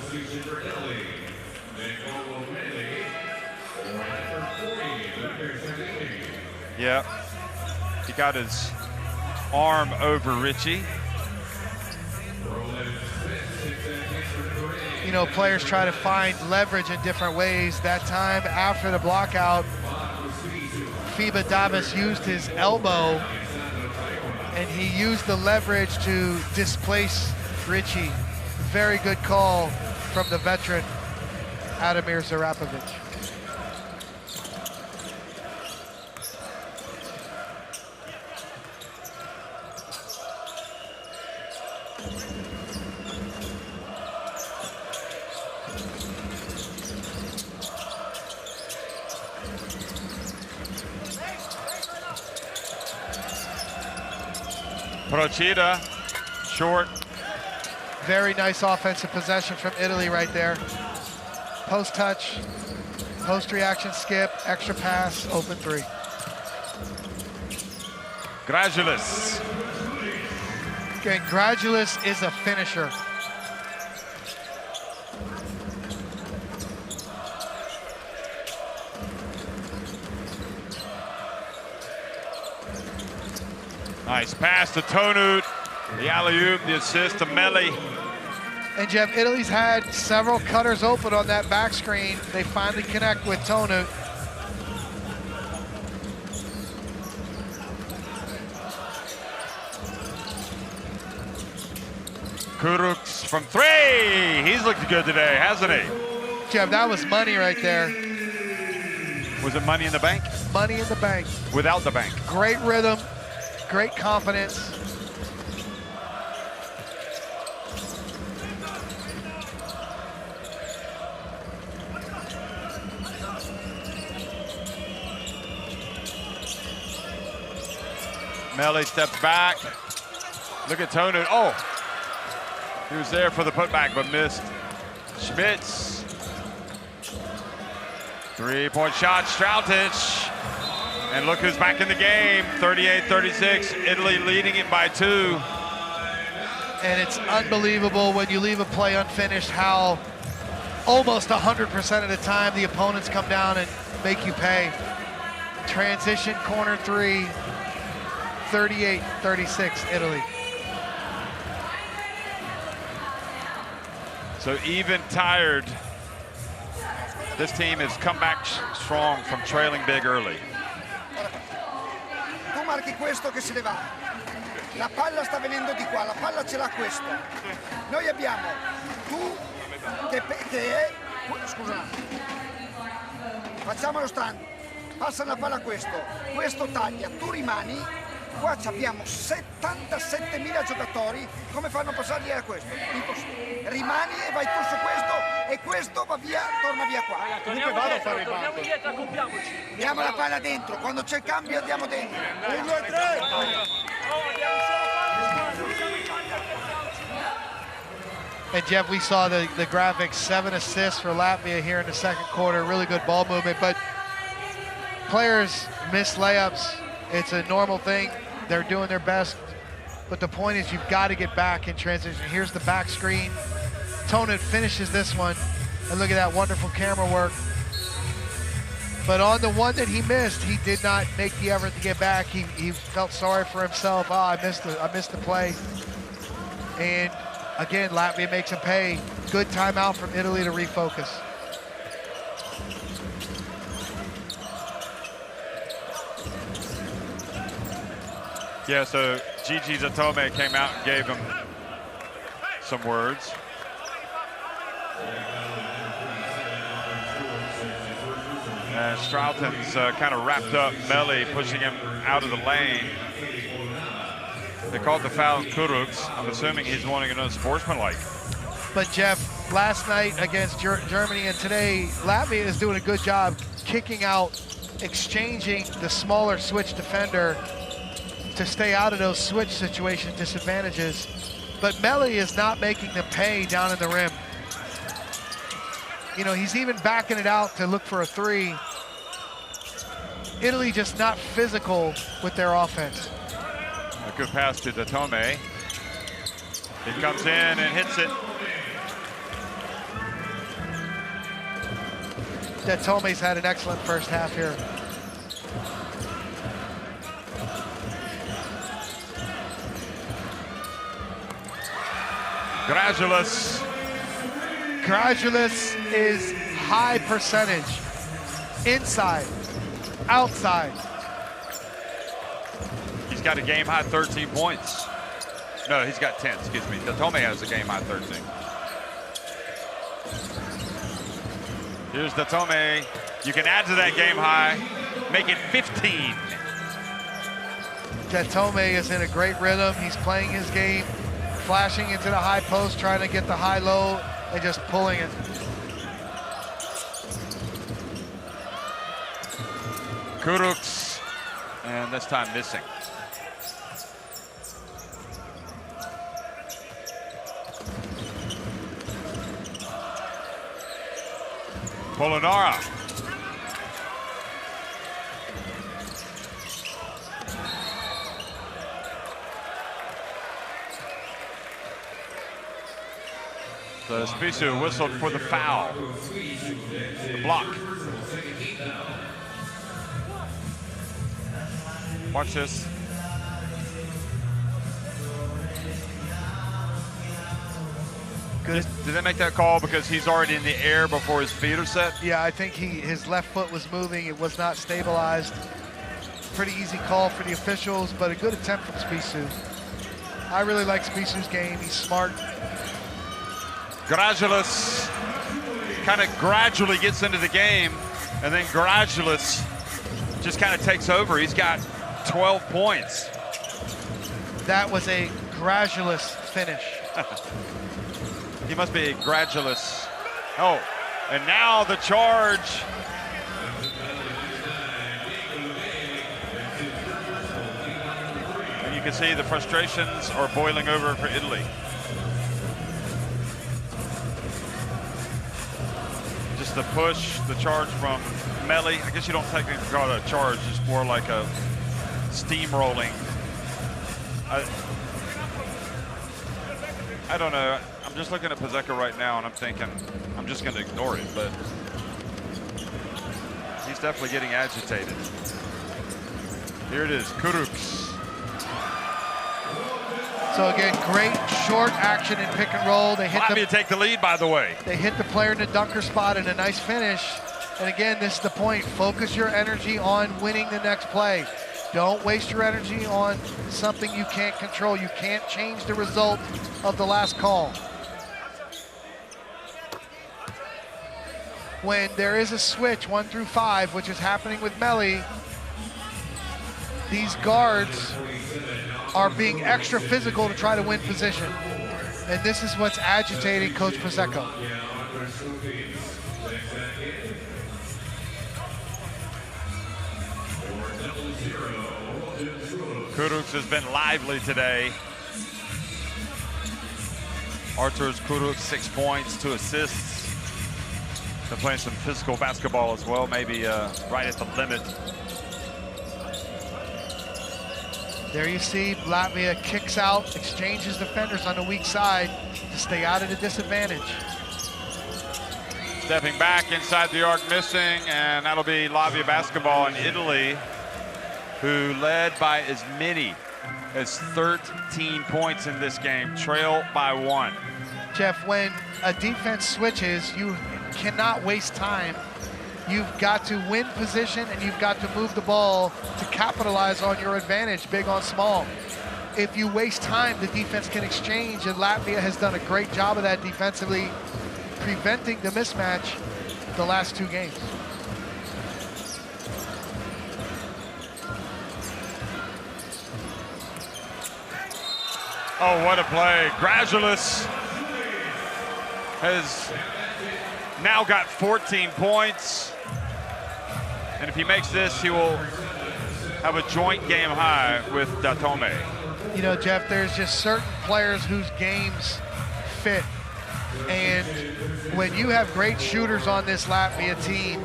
Yeah, he got his arm over Richie. You know, players try to find leverage in different ways. That time after the blockout, FIBA Davis used his elbow and he used the leverage to displace Richie. Very good call from the veteran, Ademir Zarapovic. Procida, short. Very nice offensive possession from Italy right there. Post touch, post reaction skip, extra pass, open three. Gradulis. Again, Gradulis is a finisher. Nice pass to Tonut. The alley-oop, the assist to Meli. And Jeff, Italy's had several cutters open on that back screen. They finally connect with Tonut. Kurucs from 3. He's looked good today, hasn't he? Jeff, that was money right there. Was it money in the bank? Money in the bank. Without the bank. Great rhythm, great confidence. Meli steps back. Look at Tonut. Oh, he was there for the putback, but missed. Schmitz. 3-point shot, Strautich. And look who's back in the game, 38-36. Italy leading it by 2. And it's unbelievable when you leave a play unfinished how almost 100% of the time the opponents come down and make you pay. Transition corner 3, 38-36 Italy. So even tired, this team has come back strong from trailing big early. Tu marchi questo che se ne va. La palla sta venendo di qua, la palla ce l'ha questo. Noi abbiamo tu che è... Scusa. Facciamo lo stand. Passa la palla a questo taglia, tu rimani. Qua abbiamo 77.000 giocatori, come fanno a passargli a questo? Impossibile. Rimani e vai tu su questo e questo va via, torna via qua. Comunque vado a fare il banco. Dietro, accoppiamoci. Diamo la palla dentro, quando c'è il cambio andiamo dentro. 1, 2, 3. And Jeff, we saw the graphics, 7 assists for Latvia here in the second quarter, really good ball movement, but players miss layups. It's a normal thing. They're doing their best, but the point is you've got to get back in transition. Here's the back screen. Tonut finishes this one, and look at that wonderful camera work. But on the one that he missed, he did not make the effort to get back. He felt sorry for himself. Oh, I missed the play. And again, Latvia makes him pay. Good timeout from Italy to refocus. Yeah, so Gigi Zatome came out and gave him some words. And Stroughton's kind of wrapped up Meli, pushing him out of the lane. They called the foul on Kurucs. I'm assuming he's wanting another sportsmanlike. But Jeff, last night against Germany and today, Latvia is doing a good job kicking out, exchanging the smaller switch defender to stay out of those switch situation disadvantages. But Meli is not making them pay down in the rim. You know, he's even backing it out to look for a 3. Italy just not physical with their offense. A good pass to Datome. He comes in and hits it. Datome's had an excellent first half here. Gradulis. Gradulis is high percentage. Inside, outside. He's got a game high 13 points. No, he's got 10, excuse me. Datome has a game high 13. Here's Datome. You can add to that game high, make it 15. Datome is in a great rhythm. He's playing his game, flashing into the high post, trying to get the high-low, and just pulling it. Kurucs, and this time missing. Polonara. So Spisu whistled for the foul. The block. Watch this. Good. Did they make that call because he's already in the air before his feet are set? Yeah, I think his left foot was moving. It was not stabilized. Pretty easy call for the officials, but a good attempt from Spisu. I really like Spisu's game. He's smart. Gradulis kind of gradually gets into the game, and then Gradulis just kind of takes over. He's got 12 points. That was a Gradulis finish. He must be a Gradulis. Oh, and now the charge. And you can see the frustrations are boiling over for Italy. Just the push, the charge from Melli. I guess you don't technically call it a charge, it's more like a steamrolling. I don't know. I'm just looking at Pezeka right now and I'm thinking I'm just going to ignore it, but he's definitely getting agitated. Here it is, Kuruks. So again, great short action in pick and roll. They hit Latvia take the lead, by the way. They hit the player in the dunker spot and a nice finish. And again, this is the point. Focus your energy on winning the next play. Don't waste your energy on something you can't control. You can't change the result of the last call. When there is a switch 1 through 5, which is happening with Melli, these guards are being extra physical to try to win position. And this is what's agitating Coach Pezeka. Kuruks has been lively today. Arturs Kuruks, 6 points, 2 assists. Been playing some physical basketball as well, maybe right at the limit. There you see Latvia kicks out, exchanges defenders on the weak side to stay out of the disadvantage. Stepping back inside the arc, missing, and that'll be Latvia basketball. And Italy, who led by as many as 13 points in this game, trail by 1. Jeff, when a defense switches, you cannot waste time. You've got to win position and you've got to move the ball to capitalize on your advantage, big on small. If you waste time, the defense can exchange, and Latvia has done a great job of that defensively, preventing the mismatch the last 2 games. Oh, what a play. Gradulis has now got 14 points. And if he makes this, he will have a joint game high with Datome. You know, Jeff, there's just certain players whose games fit. And when you have great shooters on this Latvia team,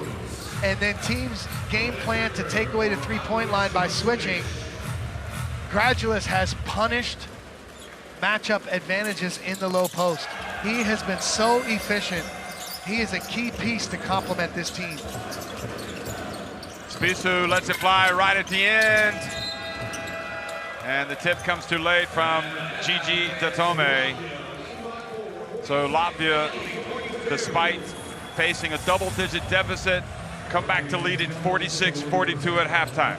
and then teams game plan to take away the three-point line by switching, Gradulis has punished matchup advantages in the low post. He has been so efficient. He is a key piece to complement this team. Spisu lets it fly right at the end. And the tip comes too late from Gigi Datome. So Latvia, despite facing a double-digit deficit, come back to lead it 46-42 at halftime.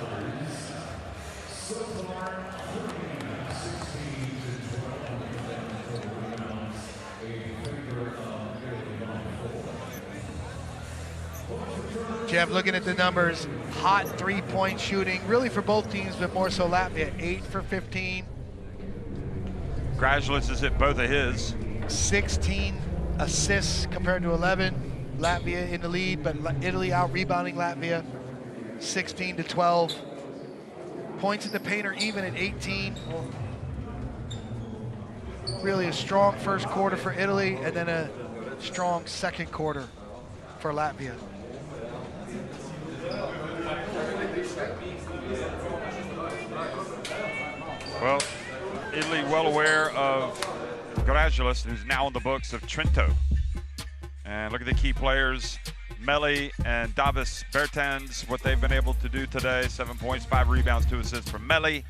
Jeff, looking at the numbers, hot three-point shooting, really for both teams, but more so Latvia, 8 for 15. Gradulis has hit both of his. 16 assists compared to 11. Latvia in the lead, but Italy out-rebounding Latvia, 16-12. Points in the paint are even at 18. Really a strong first quarter for Italy, and then a strong second quarter for Latvia. Well, Italy well aware of Gradualist, who's now in the books of Trento. And look at the key players, Meli and Davis Bertans, what they've been able to do today. 7 points, 5 rebounds, 2 assists for Meli.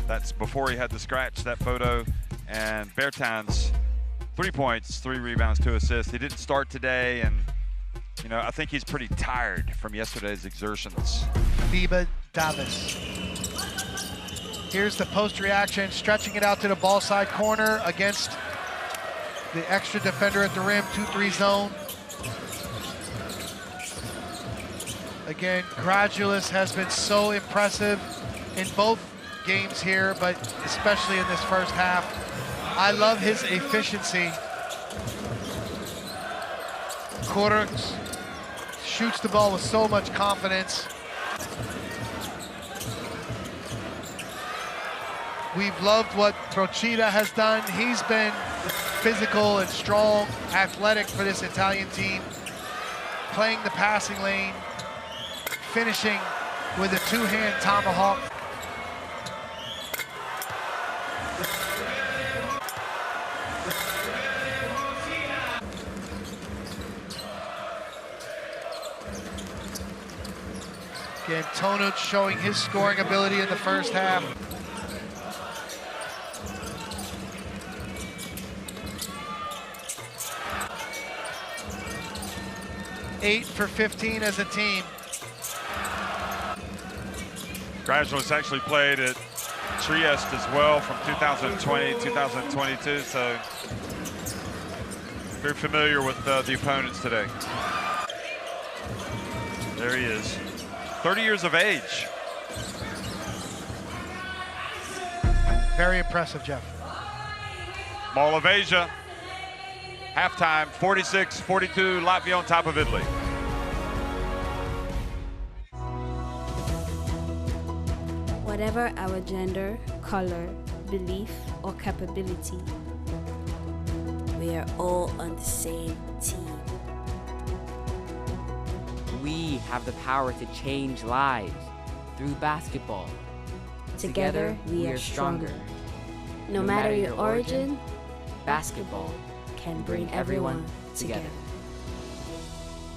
That's before he had to scratch that photo. And Bertans, 3 points, 3 rebounds, 2 assists. He didn't start today, and you know, I think he's pretty tired from yesterday's exertions. FIBA Davis. Here's the post reaction, stretching it out to the ball side corner against the extra defender at the rim, 2-3 zone. Again, Gradualist has been so impressive in both games here, but especially in this first half. I love his efficiency. Kurks shoots the ball with so much confidence. We've loved what Procida has done. He's been physical and strong, athletic for this Italian team, playing the passing lane, finishing with a 2-hand tomahawk. Again, Tonuc showing his scoring ability in the first half. Eight for 15 as a team. Gradualist actually played at Trieste as well from 2020, 2022, so very familiar with the opponents today. There he is, 30 years of age. Very impressive, Jeff. Mall of Asia, halftime, 46-42, Latvia on top of Italy. Whatever our gender, color, belief, or capability, we are all on the same team. We have the power to change lives through basketball. Together, we are stronger. No matter your origin, basketball can bring everyone together.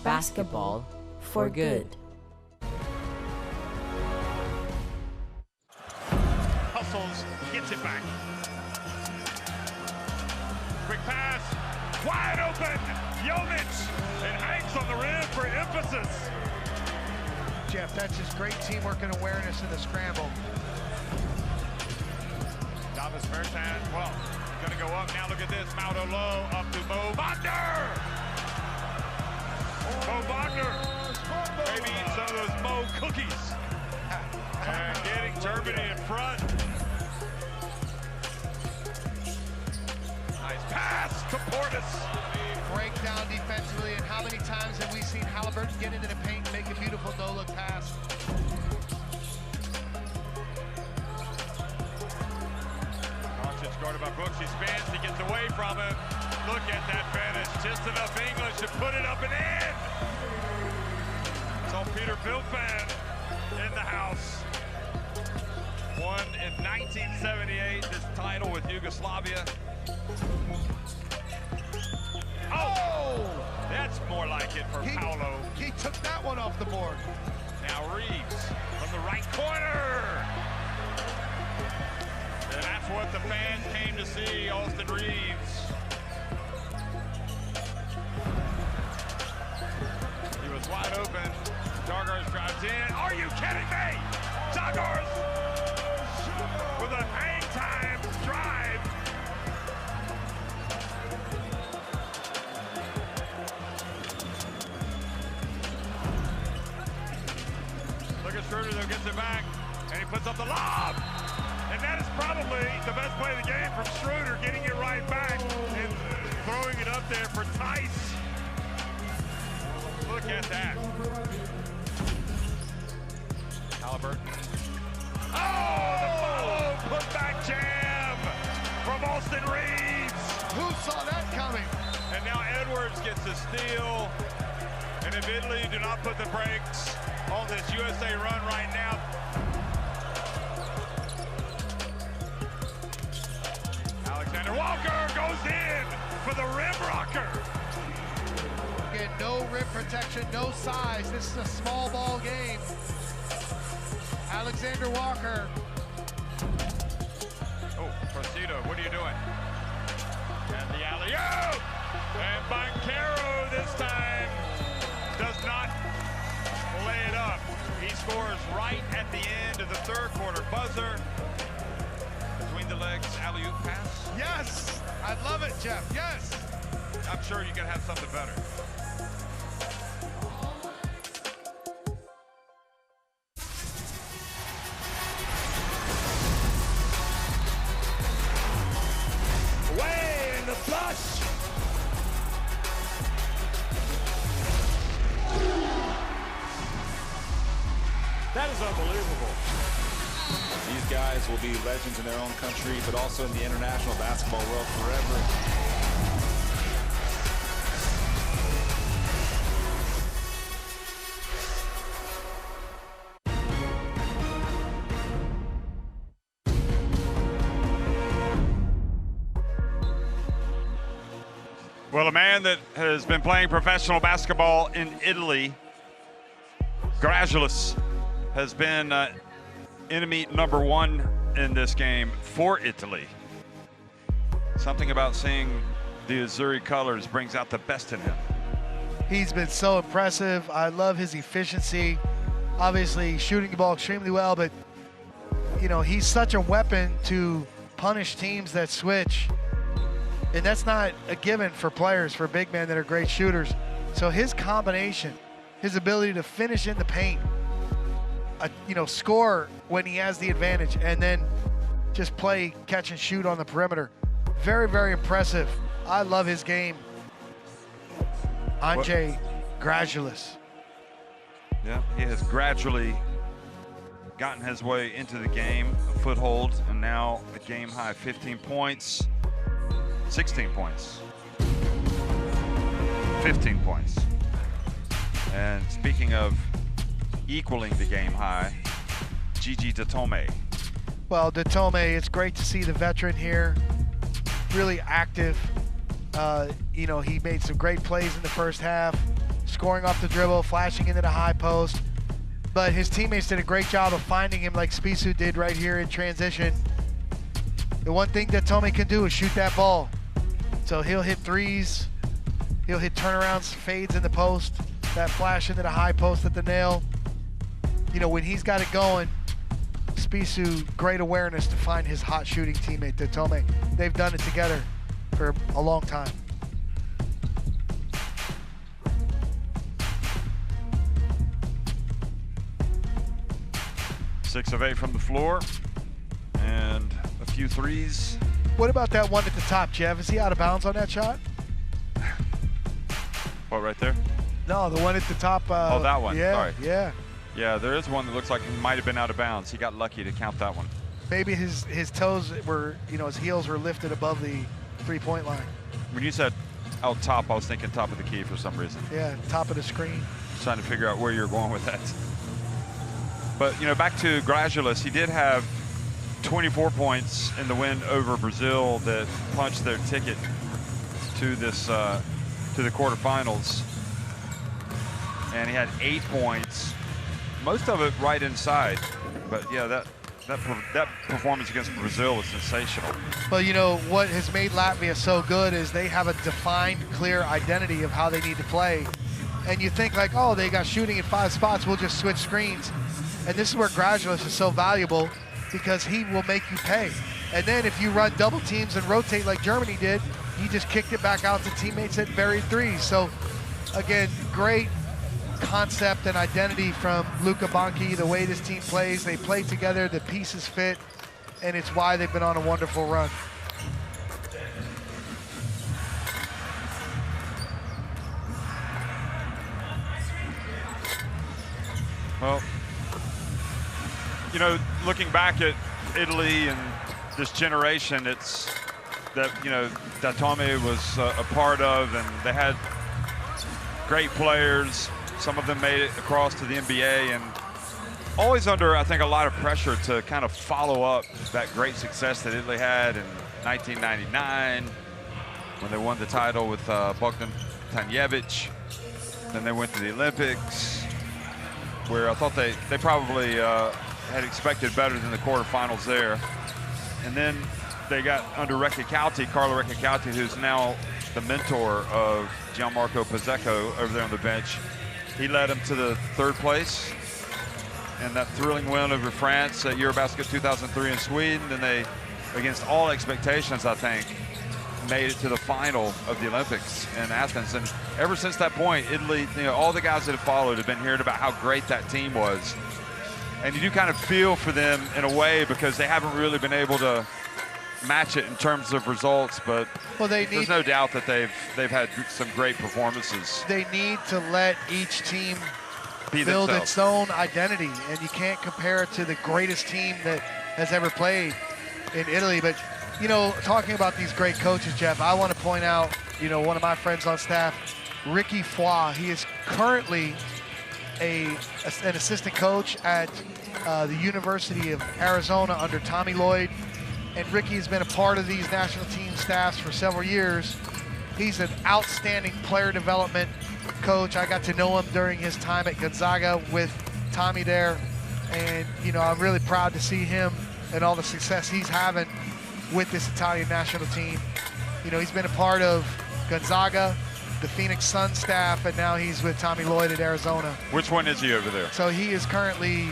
Basketball for good. Hustles, gets it back. Quick pass, wide open, Jovic, and hangs on the rim for emphasis. Jeff, that's just great teamwork and awareness in the scramble. Davis Bertans, well, gonna go up now. Look at this, Maudo low, up to Mo Wagner. Mo Wagner, maybe eat some of those Mo cookies. And getting Germany in front. Nice pass to Portis. Breakdown defensively, and how many times have we seen Halliburton get into the paint and make a beautiful no-look pass? Guarded by Brooks, he spins, he gets away from him. Look at that finish, just enough English to put it up and in. So Peter Vilfan in the house. Won in 1978, this title with Yugoslavia. Oh, that's more like it for Paolo. He took that one off the board. Now Reeves from the right corner. And that's what the fans came to see, Austin Reeves. He was wide open. Zagars drives in. Are you kidding me? Zagars with a hang time drive. Look at Schroeder, though, gets it back, and he puts up the lob. And that is probably the best play of the game from Schroeder, getting it right back and throwing it up there for Tice. Look at that. Halliburton. Oh, the follow putback jam from Austin Reeves. Who saw that coming? And now Edwards gets a steal. And if Italy do not put the brakes on this USA run right now, Alexander Walker goes in for the rim rocker. Again, no rim protection, no size. This is a small ball game. Alexander Walker. Oh, Torcida, what are you doing? And the alley-oop! And Banchero this time does not lay it up. He scores right at the end of the third quarter buzzer. Between the legs, alley-oop pass. Yes, I love it, Jeff, yes. I'm sure you can have something better. Away in the flush. That is unbelievable. These guys will be legends in their own country, but also in the international basketball world forever. Well, a man that has been playing professional basketball in Italy, Gradulis, has been enemy number one in this game for Italy. Something about seeing the Azzurri colors brings out the best in him. He's been so impressive. I love his efficiency. Obviously shooting the ball extremely well, but you know, he's such a weapon to punish teams that switch. And that's not a given for players, for big men that are great shooters. So his combination, his ability to finish in the paint, score when he has the advantage, and then just play catch and shoot on the perimeter. Very, very impressive. I love his game. Anje Gradulis. Yeah, he has gradually gotten his way into the game, a foothold, and now a game high 15 points, 16 points, 15 points. And speaking of equaling the game high, Gigi Datome. Well, Datome, it's great to see the veteran here, really active. He made some great plays in the first half, scoring off the dribble, flashing into the high post. But his teammates did a great job of finding him like Spisu did right here in transition. The one thing that Datome can do is shoot that ball. So he'll hit threes, he'll hit turnarounds, fades in the post, that flash into the high post at the nail. You know, when he's got it going, Spisu, great awareness to find his hot shooting teammate, Datome. They've done it together for a long time. Six of 8 from the floor, and a few threes. What about that one at the top, Jeff? Is he out of bounds on that shot? What, right there? No, the one at the top. Oh, that one. Yeah, Sorry. yeah. Yeah, there is one that looks like he might have been out of bounds. He got lucky to count that one. Maybe his toes were, his heels were lifted above the three-point line. When you said out top, I was thinking top of the key for some reason. Yeah, top of the screen. Trying to figure out where you're going with that. But, back to Gradulis, he did have 24 points in the win over Brazil that punched their ticket to this to the quarterfinals. And he had 8 points, most of it right inside. But yeah, that performance against Brazil was sensational. Well, what has made Latvia so good is they have a defined, clear identity of how they need to play. And you think like, oh, they got shooting in 5 spots, we'll just switch screens. And this is where Gradulis is so valuable, because he will make you pay. And then if you run double teams and rotate like Germany did, he just kicked it back out to teammates that buried threes. So again, great concept and identity from Luca Banchi, the way this team plays. They play together, the pieces fit, and it's why they've been on a wonderful run. Well, looking back at Italy and this generation, it's that, Datome was a part of, and they had great players. Some of them made it across to the NBA, and always under, I think, a lot of pressure to kind of follow up that great success that Italy had in 1999, when they won the title with Bogdan Tanjevic. Then they went to the Olympics, where I thought they probably had expected better than the quarterfinals there. And then they got under Carlo Recicalti, who's now the mentor of Gianmarco Pizzeco over there on the bench. He led them to the 3rd place. And that thrilling win over France at Eurobasket 2003 in Sweden. Then they, against all expectations, I think, made it to the final of the Olympics in Athens. And ever since that point, Italy, all the guys that have followed have been hearing about how great that team was. And you do kind of feel for them in a way, because they haven't really been able to match it in terms of results, but there's no doubt that they've had some great performances. They need to let each team build themselves. its own identity, and you can't compare it to the greatest team that has ever played in Italy. But talking about these great coaches, Jeff, I want to point out one of my friends on staff, Ricky Foy. He is currently an assistant coach at the University of Arizona under Tommy Lloyd. And Ricky has been a part of these national team staffs for several years. He's an outstanding player development coach. I got to know him during his time at Gonzaga with Tommy there. And, I'm really proud to see him and all the success he's having with this Italian national team. He's been a part of Gonzaga, the Phoenix Suns staff, and now he's with Tommy Lloyd at Arizona. Which one is he over there? So he is currently...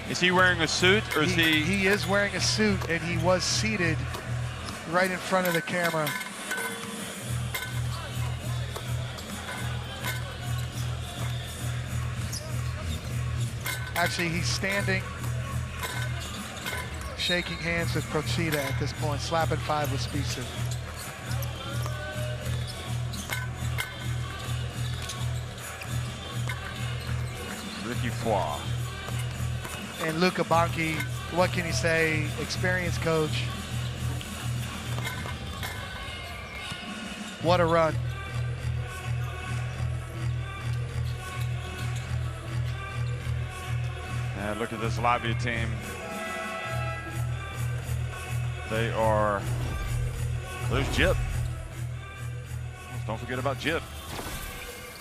is he wearing a suit, or is he... He is wearing a suit, and he was seated right in front of the camera. Actually, he's standing, shaking hands with Procida at this point, slapping 5 with Spicer. Ricky Foy. And Luca Banchi, what can you say? Experienced coach. What a run. And look at this Latvia team. They are... There's Jip. Don't forget about Jip.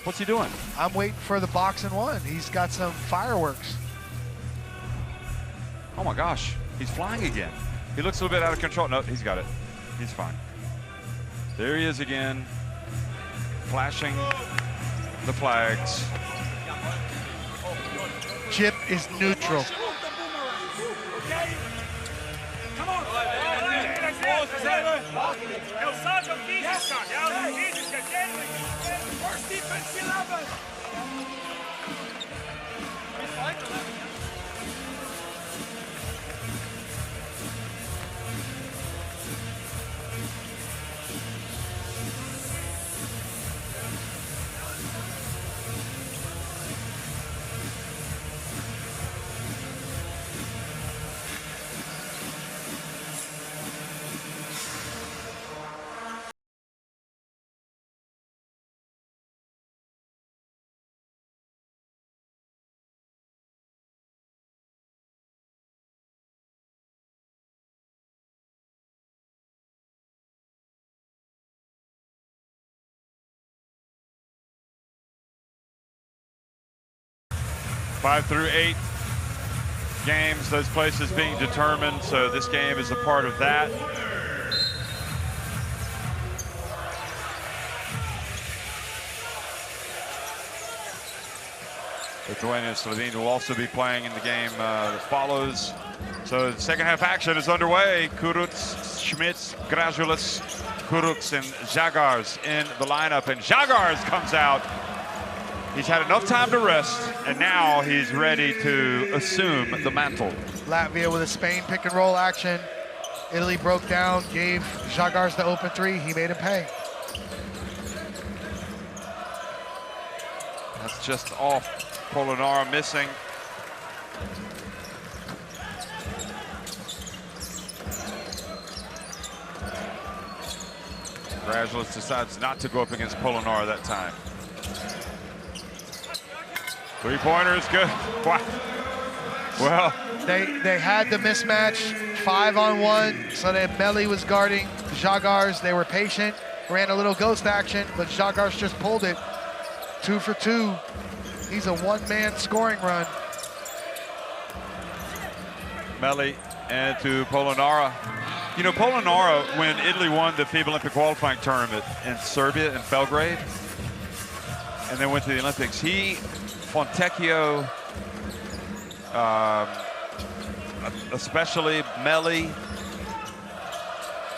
What's he doing? I'm waiting for the box and one. He's got some fireworks. Oh my gosh, he's flying again. He looks a little bit out of control. No, he's got it. He's fine. There he is again, flashing the flags. Chip is neutral. First defense 11. Five through 8 games, those places being determined, so this game is a part of that. Lithuania and Slovenia will also be playing in the game that follows. So the second half action is underway. Kurucs, Schmitz, Grazulis, Kurucs, and Žagars in the lineup, and Žagars comes out. He's had enough time to rest, and now he's ready to assume the mantle. Latvia with a Spain pick and roll action. Italy broke down, gave Žagars the open three. He made him pay. That's just off. Polonara missing. Grazulis decides not to go up against Polonara that time. Three-pointer is good. Wow. Well, they had the mismatch, 5-on-1, so that Melli was guarding Žagars, they were patient, ran a little ghost action, but Žagars just pulled it. 2 for 2. He's a one-man scoring run. Melli into Polonara. You know, Polonara, when Italy won the FIBA Olympic qualifying tournament in Serbia, in Belgrade, and then went to the Olympics, he, Fontecchio, especially Melli,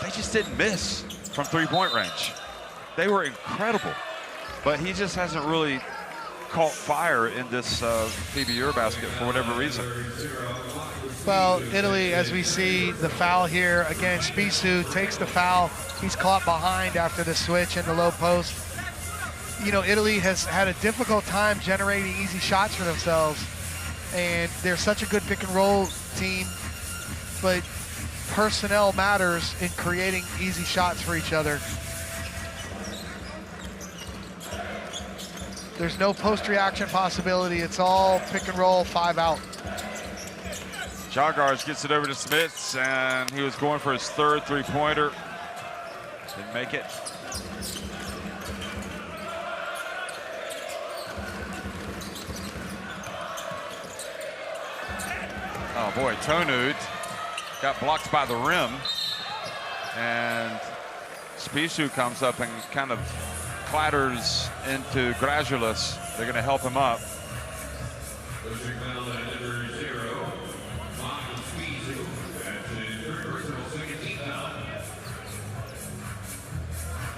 they just didn't miss from three-point range. They were incredible, but he just hasn't really caught fire in this FIBA Eurobasket for whatever reason. Well, Italy, as we see the foul here, again, Spissu takes the foul. He's caught behind after the switch in the low post. You know, Italy has had a difficult time generating easy shots for themselves, and they're such a good pick and roll team, but personnel matters in creating easy shots for each other. There's no post-reaction possibility. It's all pick and roll, 5 out. Žagars gets it over to Smits, and he was going for his third three-pointer. Didn't make it. Oh boy, Tonut got blocked by the rim, and Spissu comes up and kind of clatters into Gražulis. They're going to help him up.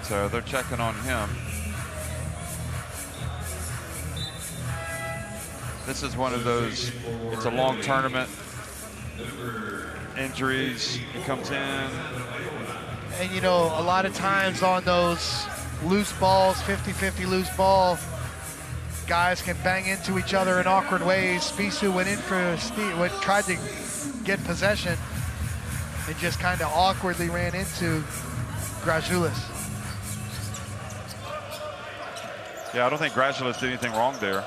So they're checking on him. This is one of those, it's a long tournament. Injuries, he comes in. And you know, a lot of times on those loose balls, 50-50 loose ball, guys can bang into each other in awkward ways. Spissu went in for tried to get possession and just kind of awkwardly ran into Gražulis. Yeah, I don't think Gražulis did anything wrong there.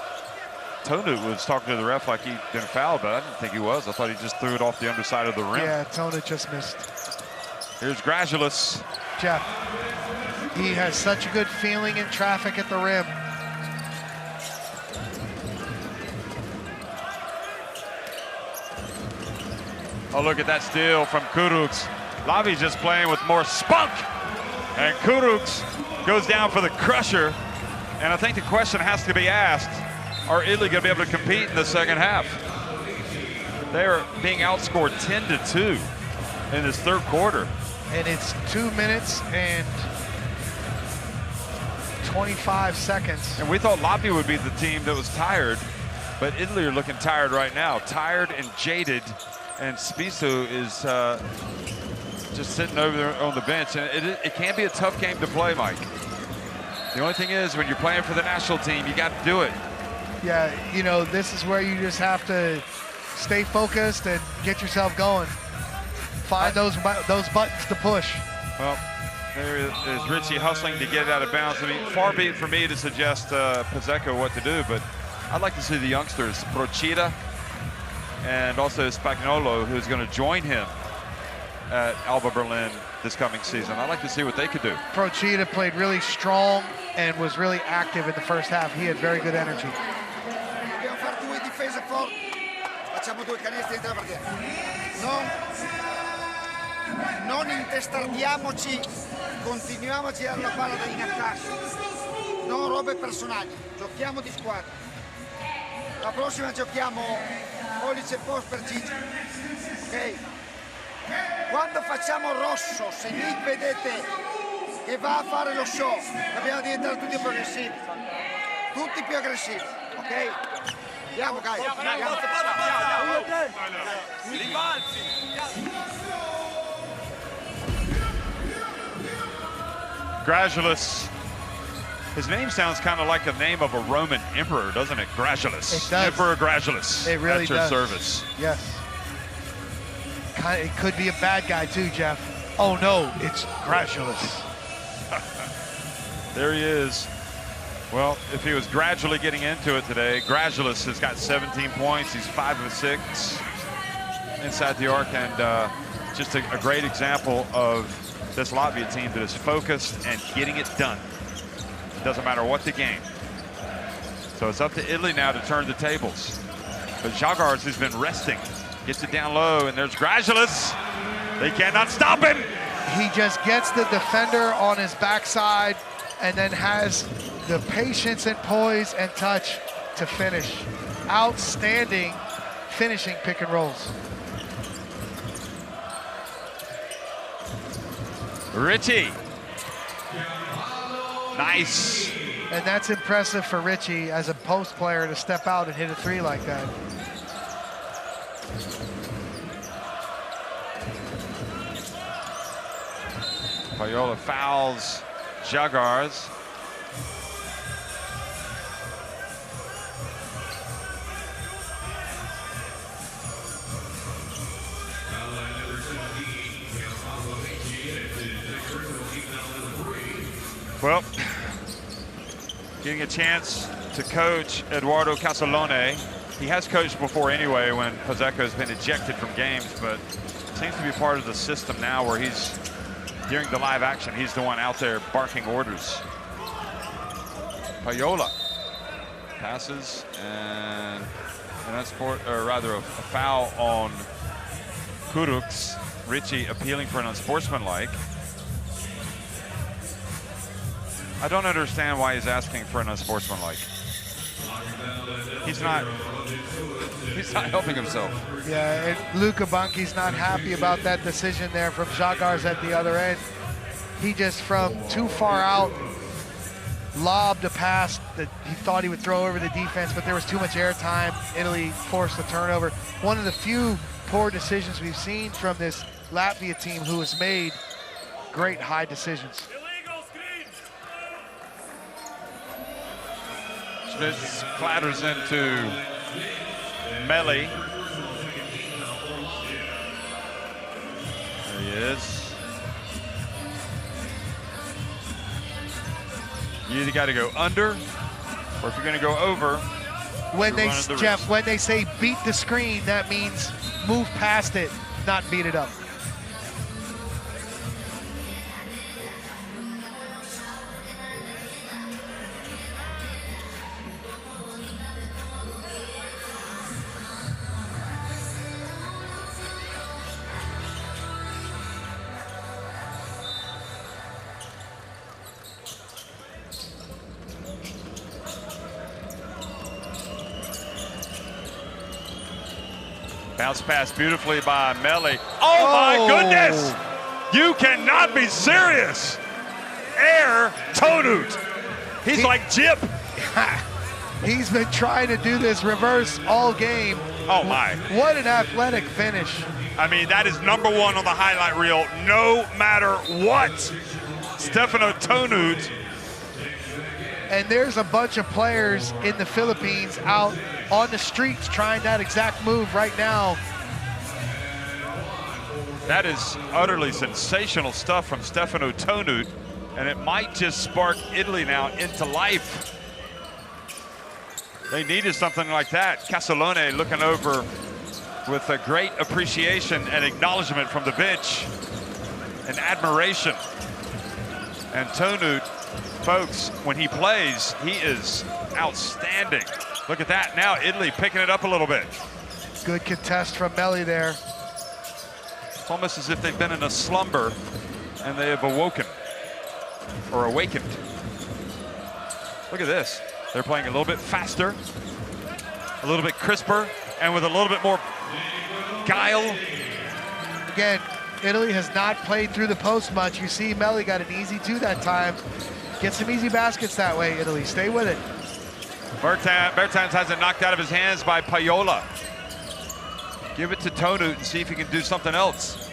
Tonut was talking to the ref like he'd been fouled, but I didn't think he was. I thought he just threw it off the underside of the rim. Yeah, Tonut just missed. Here's Gražulis. Jeff, he has such a good feeling in traffic at the rim. Oh, look at that steal from Kurucs. Lavi's just playing with more spunk. And Kurucs goes down for the crusher. And I think the question has to be asked, are Italy going to be able to compete in the second half? They are being outscored 10-2 in this third quarter. And it's 2 minutes and 25 seconds. And we thought Latvia would be the team that was tired, but Italy are looking tired right now. Tired and jaded, and Spissu is just sitting over there on the bench. And it can be a tough game to play, Mike. The only thing is, when you're playing for the national team, you got to do it. Yeah, you know, this is where you just have to stay focused and get yourself going. Find those buttons to push. Well, there is Richie hustling to get it out of bounds. I mean, far be it for me to suggest Pizzeco what to do, but I'd like to see the youngsters, Procida and also Spagnolo, who's going to join him at Alba Berlin this coming season. I'd like to see what they could do. Procida played really strong and was really active in the first half. He had very good energy. Dobbiamo fare 2 difese forti. Facciamo 2 canestri dentro la partita. Non intestardiamoci, continuiamo a girare la palla in attacco. Non robe personali, giochiamo di squadra. La prossima giochiamo pollice post per Gigi. Ok? Quando facciamo rosso, se lì vedete che va a fare lo show, dobbiamo diventare tutti più aggressivi. Tutti più aggressivi, ok? Andiamo, Kai. Gražulis. His name sounds kind of like the name of a Roman emperor, doesn't it? Gražulis. It does. Emperor Gražulis. It really at your does. service. Yes. It could be a bad guy too, Jeff. Oh no, it's Gražulis. There he is. Well, if he was gradually getting into it today, Gražulis has got 17 points. He's 5 of 6 inside the arc, and just a great example of this Latvia team that is focused and getting it done. It doesn't matter what the game. So it's up to Italy now to turn the tables. But Žagars has been resting. Gets it down low, and there's Gražulis. They cannot stop him. He just gets the defender on his backside and then has the patience and poise and touch to finish. Outstanding finishing pick and rolls. Richie. Nice. And that's impressive for Richie as a post player to step out and hit a three like that. Pajola fouls Žagars. Well, getting a chance to coach Eduardo Casalone. He has coached before anyway when Fazeca has been ejected from games, but seems to be part of the system now where he's, during the live action, he's the one out there barking orders. Pajola passes, and that's a foul on Kuruks. Richie appealing for an unsportsmanlike. I don't understand why he's asking for an unsportsmanlike. He's not helping himself. Yeah, and Luca Banchi's not happy about that decision there from Žagars at the other end. He just, from too far out, lobbed a pass that he thought he would throw over the defense, but there was too much air time. Italy forced the turnover. One of the few poor decisions we've seen from this Latvia team who has made great high decisions. Schmitz clatters into Meli. There he is. You either got to go under, or if you're going to go over, when they, Jeff, when they say beat the screen, that means move past it, not beat it up. Bounce pass beautifully by Meli. Oh my goodness! You cannot be serious! Air Tonut. He's like Jip. He's been trying to do this reverse all game. Oh my. What an athletic finish. I mean, that is #1 on the highlight reel, no matter what. Stefano Tonut. And there's a bunch of players in the Philippines out on the streets trying that exact move right now. That is utterly sensational stuff from Stefano Tonut, and it might just spark Italy now into life. They needed something like that. Casalone looking over with a great appreciation and acknowledgement from the bench and admiration. And Tonut, folks, when he plays, he is outstanding. Look at that. Now Italy picking it up a little bit. Good contest from Meli there. It's almost as if they've been in a slumber and they have awoken or awakened. Look at this. They're playing a little bit faster, a little bit crisper, and with a little bit more guile. Again, Italy has not played through the post much. You see Meli got an easy two that time. Get some easy baskets that way, Italy. Stay with it. Bertans has it knocked out of his hands by Pajola. Give it to Tonut and see if he can do something else.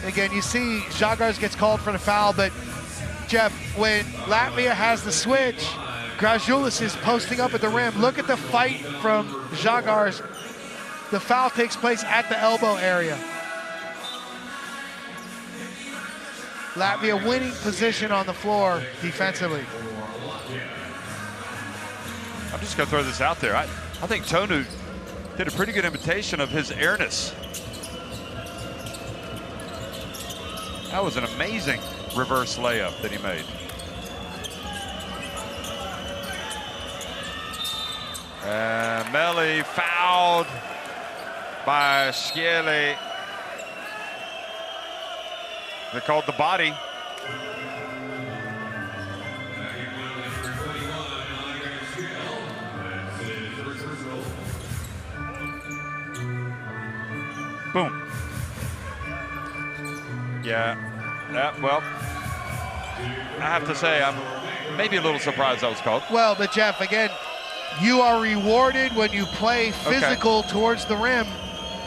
Again, you see Žagars gets called for the foul, but Jeff, when Latvia has the switch, Gražulis is posting up at the rim. Look at the fight from Žagars. The foul takes place at the elbow area. Latvia winning position on the floor defensively. I just going to throw this out there. I think Tonu did a pretty good imitation of his airness. That was an amazing reverse layup that he made. And Melli fouled by Schiele. They called the body. Boom. Yeah, well, I have to say I'm maybe a little surprised that was called. Well, but Jeff, again, you are rewarded when you play physical towards the rim,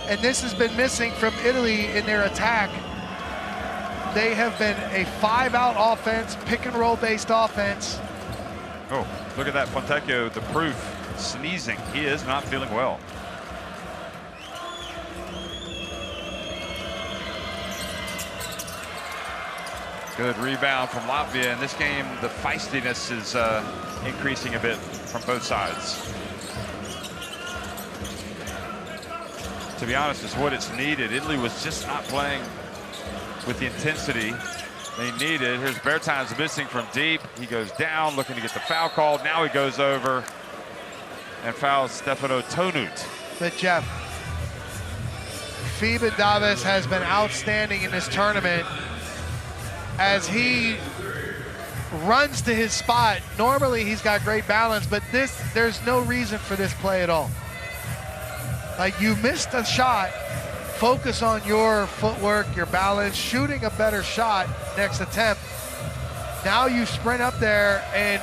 and this has been missing from Italy in their attack. They have been a 5-out offense, pick and roll based offense. Oh, look at that, Fontecchio, the proof, sneezing. He is not feeling well. Good rebound from Latvia. In this game, the feistiness is increasing a bit from both sides. To be honest, it's what it's needed. Italy was just not playing with the intensity they needed. Here's Bertans missing from deep. He goes down, looking to get the foul called. Now he goes over and fouls Stefano Tonut. But Jeff, FIBA Davis has been outstanding in this tournament as he runs to his spot. Normally he's got great balance, but there's no reason for this play at all. Like, you missed a shot, focus on your footwork, your balance, shooting a better shot next attempt. Now you sprint up there and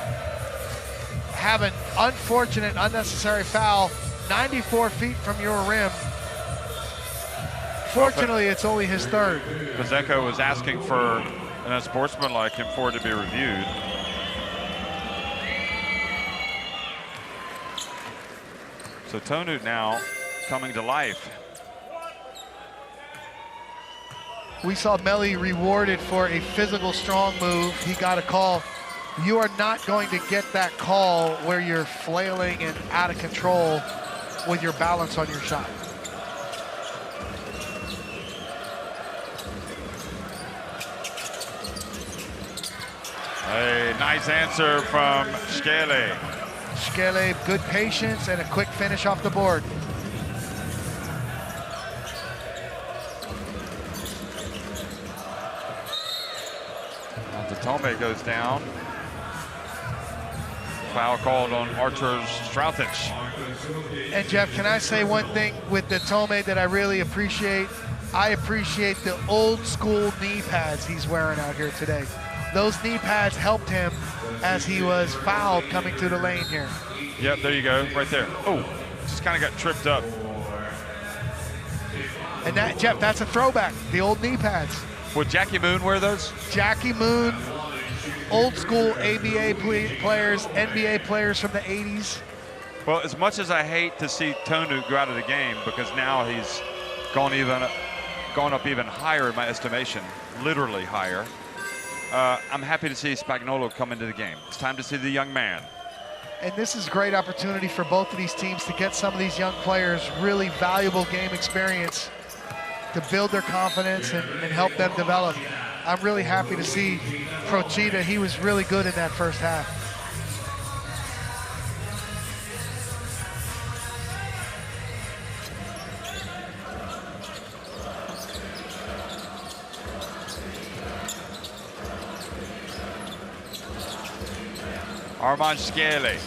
have an unfortunate, unnecessary foul 94 feet from your rim. Fortunately, it's only his third. Fazeco was asking for an unsportsmanlike him for it to be reviewed. So Tonut now coming to life. We saw Melli rewarded for a physical strong move. He got a call. You are not going to get that call where you're flailing and out of control with your balance on your shot. A nice answer from Schiele. Schiele, good patience and a quick finish off the board. Tome goes down. Foul called on Artur Strautic. And Jeff, can I say one thing with the Tome that I really appreciate? I appreciate the old school knee pads he's wearing out here today. Those knee pads helped him as he was fouled coming through the lane here. Yep, there you go, right there. Oh, just kind of got tripped up. And that, Jeff, that's a throwback, the old knee pads. Would Jackie Moon wear those? Jackie Moon, old school ABA players, NBA players from the 80s. Well, as much as I hate to see Tonu go out of the game, because now he's gone up even higher in my estimation, literally higher. I'm happy to see Spagnuolo come into the game. It's time to see the young man. And this is a great opportunity for both of these teams to get some of these young players really valuable game experience to build their confidence and help them develop. I'm really happy to see Procida. He was really good in that first half. Armand Schiele.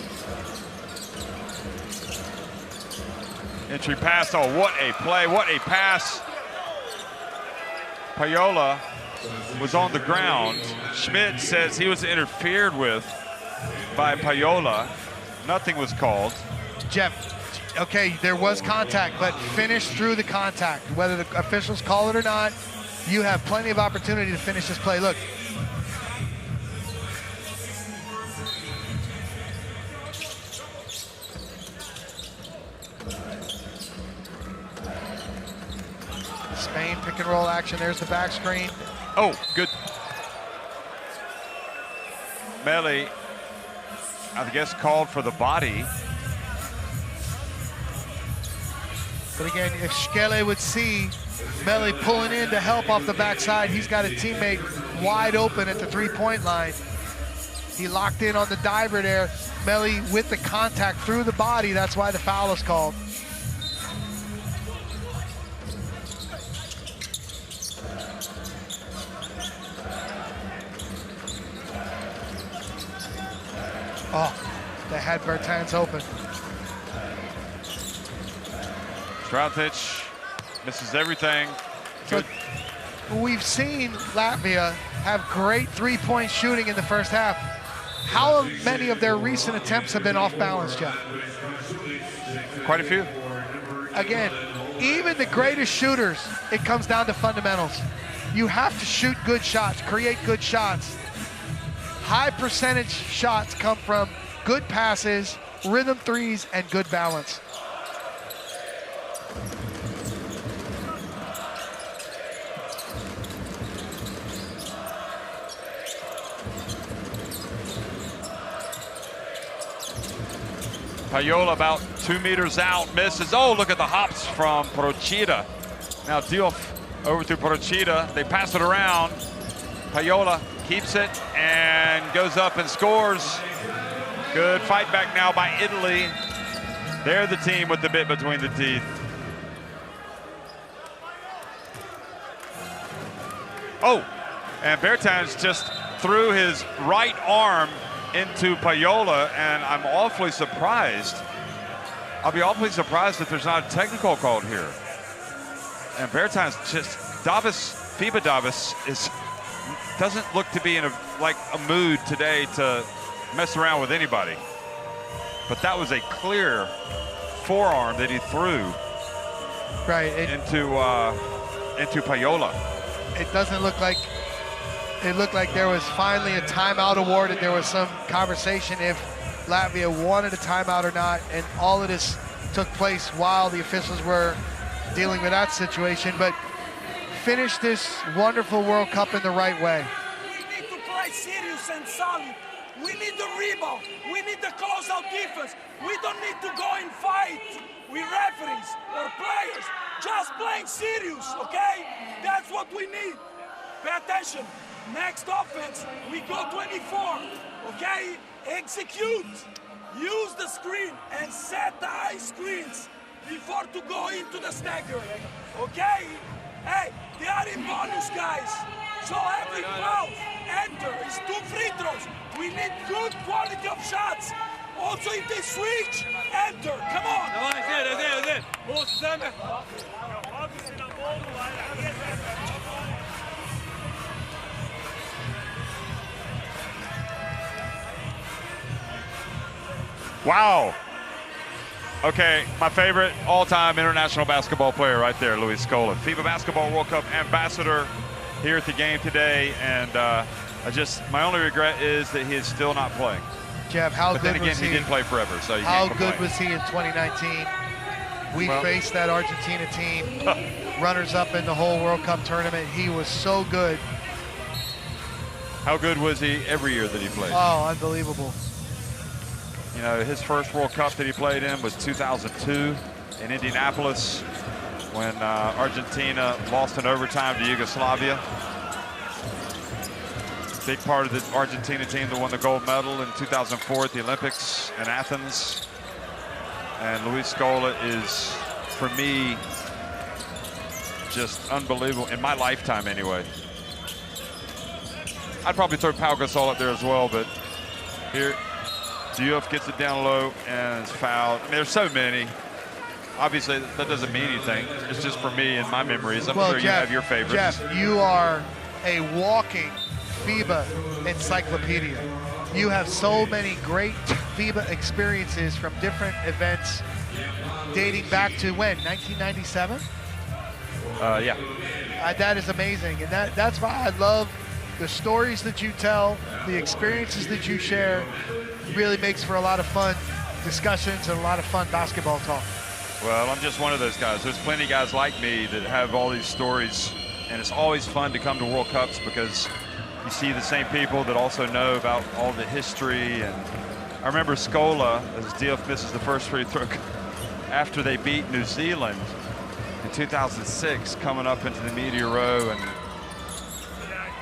Entry pass, oh, what a play, what a pass. Payola was on the ground. Schmidt says he was interfered with by Payola. Nothing was called. Jeff, okay, there was contact, but finish through the contact. Whether the officials call it or not, you have plenty of opportunity to finish this play. Look. Spain pick and roll action. There's the back screen. Oh, good. Melli, I guess, called for the body. But again, if Skele would see Meli pulling in to help off the backside, he's got a teammate wide open at the three-point line. He locked in on the diver there. Meli with the contact through the body, that's why the foul is called. Oh, they had Bertans open. Strautich misses everything. So we've seen Latvia have great three-point shooting in the first half. How many of their recent attempts have been off balance, Jeff? Quite a few. Again, even the greatest shooters, it comes down to fundamentals. You have to shoot good shots, create good shots. High percentage shots come from good passes, rhythm threes, and good balance. Payola about 2 meters out, misses. Oh, look at the hops from Procida. Now Diouf over to Procida. They pass it around. Payola keeps it and goes up and scores. Good fight back now by Italy. They're the team with the bit between the teeth. Oh, and Bertans just threw his right arm into Payola, and I'm awfully surprised. I'll be awfully surprised if there's not a technical called here. And Bertans just, FIBA Davis doesn't look to be in a mood today to mess around with anybody. But that was a clear forearm that he threw into Payola. It doesn't look like, it looked like there was finally a timeout awarded. There was some conversation if Latvia wanted a timeout or not, and all of this took place while the officials were dealing with that situation. But finish this wonderful World Cup in the right way. We need to play serious and solid. We need the rebound. We need the close-out defense. We don't need to go and fight with referees or players. Just playing serious, okay? That's what we need. Pay attention. Next offense, we go 24, okay? Execute. Use the screen and set the high screens before to go into the stagger, okay? Hey, they are in bonus, guys. So every foul, enter, is 2 free throws. We need good quality of shots. Also, if they switch, enter. Come on. Wow. Okay, my favorite all-time international basketball player right there, Luis Scola. FIBA Basketball World Cup ambassador here at the game today, and my only regret is that he is still not playing. Jeff, how but good then again, was he? He didn't play forever, so how good was he in 2019? We faced that Argentina team, runners-up in the whole World Cup tournament. He was so good. How good was he every year that he played? Oh, unbelievable. You know, his first World Cup that he played in was 2002 in Indianapolis when Argentina lost in overtime to Yugoslavia. Big part of the Argentina team that won the gold medal in 2004 at the Olympics in Athens. And Luis Scola is, for me, just unbelievable, in my lifetime anyway. I'd probably throw Pau Gasol up there as well, but here, Diouf gets it down low and is fouled. I mean, there's so many. Obviously, that doesn't mean anything. It's just for me and my memories. I'm sure you have your favorites. Jeff, you are a walking FIBA encyclopedia. You have so many great FIBA experiences from different events dating back to when, 1997? Yeah. That is amazing, and that's why I love the stories that you tell, the experiences that you share. Really makes for a lot of fun discussions and a lot of fun basketball talk. Well, I'm just one of those guys. There's plenty of guys like me that have all these stories, and it's always fun to come to World Cups because you see the same people that also know about all the history. And I remember Scola, as Diouf misses the first free throw after they beat New Zealand. 2006 coming up into the media row, and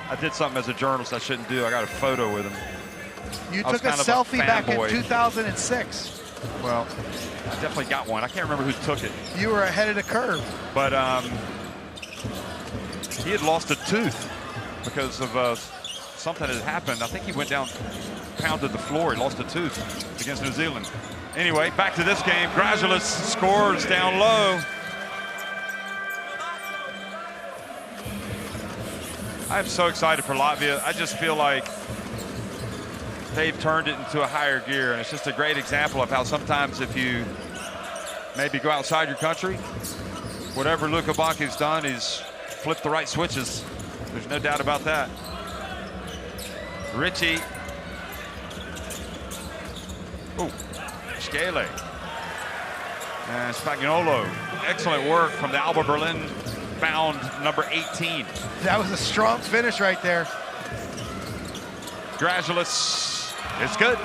I did something as a journalist I shouldn't do. I got a photo with him. You took a selfie back in 2006. Well, I definitely got one. I can't remember who took it. You were ahead of the curve. But he had lost a tooth because of something that had happened. I think he went down, pounded the floor. He lost a tooth against New Zealand. Anyway, back to this game. Gradulis scores down low. I'm so excited for Latvia. I just feel like they've turned it into a higher gear, and it's just a great example of how sometimes if you maybe go outside your country, whatever Luka Banki's done, he's flipped the right switches. There's no doubt about that. Richie. Oh, Scale. And Spagnolo. Excellent work from the Alba Berlin bound number 18. That was a strong finish right there. Gradulis, it's good.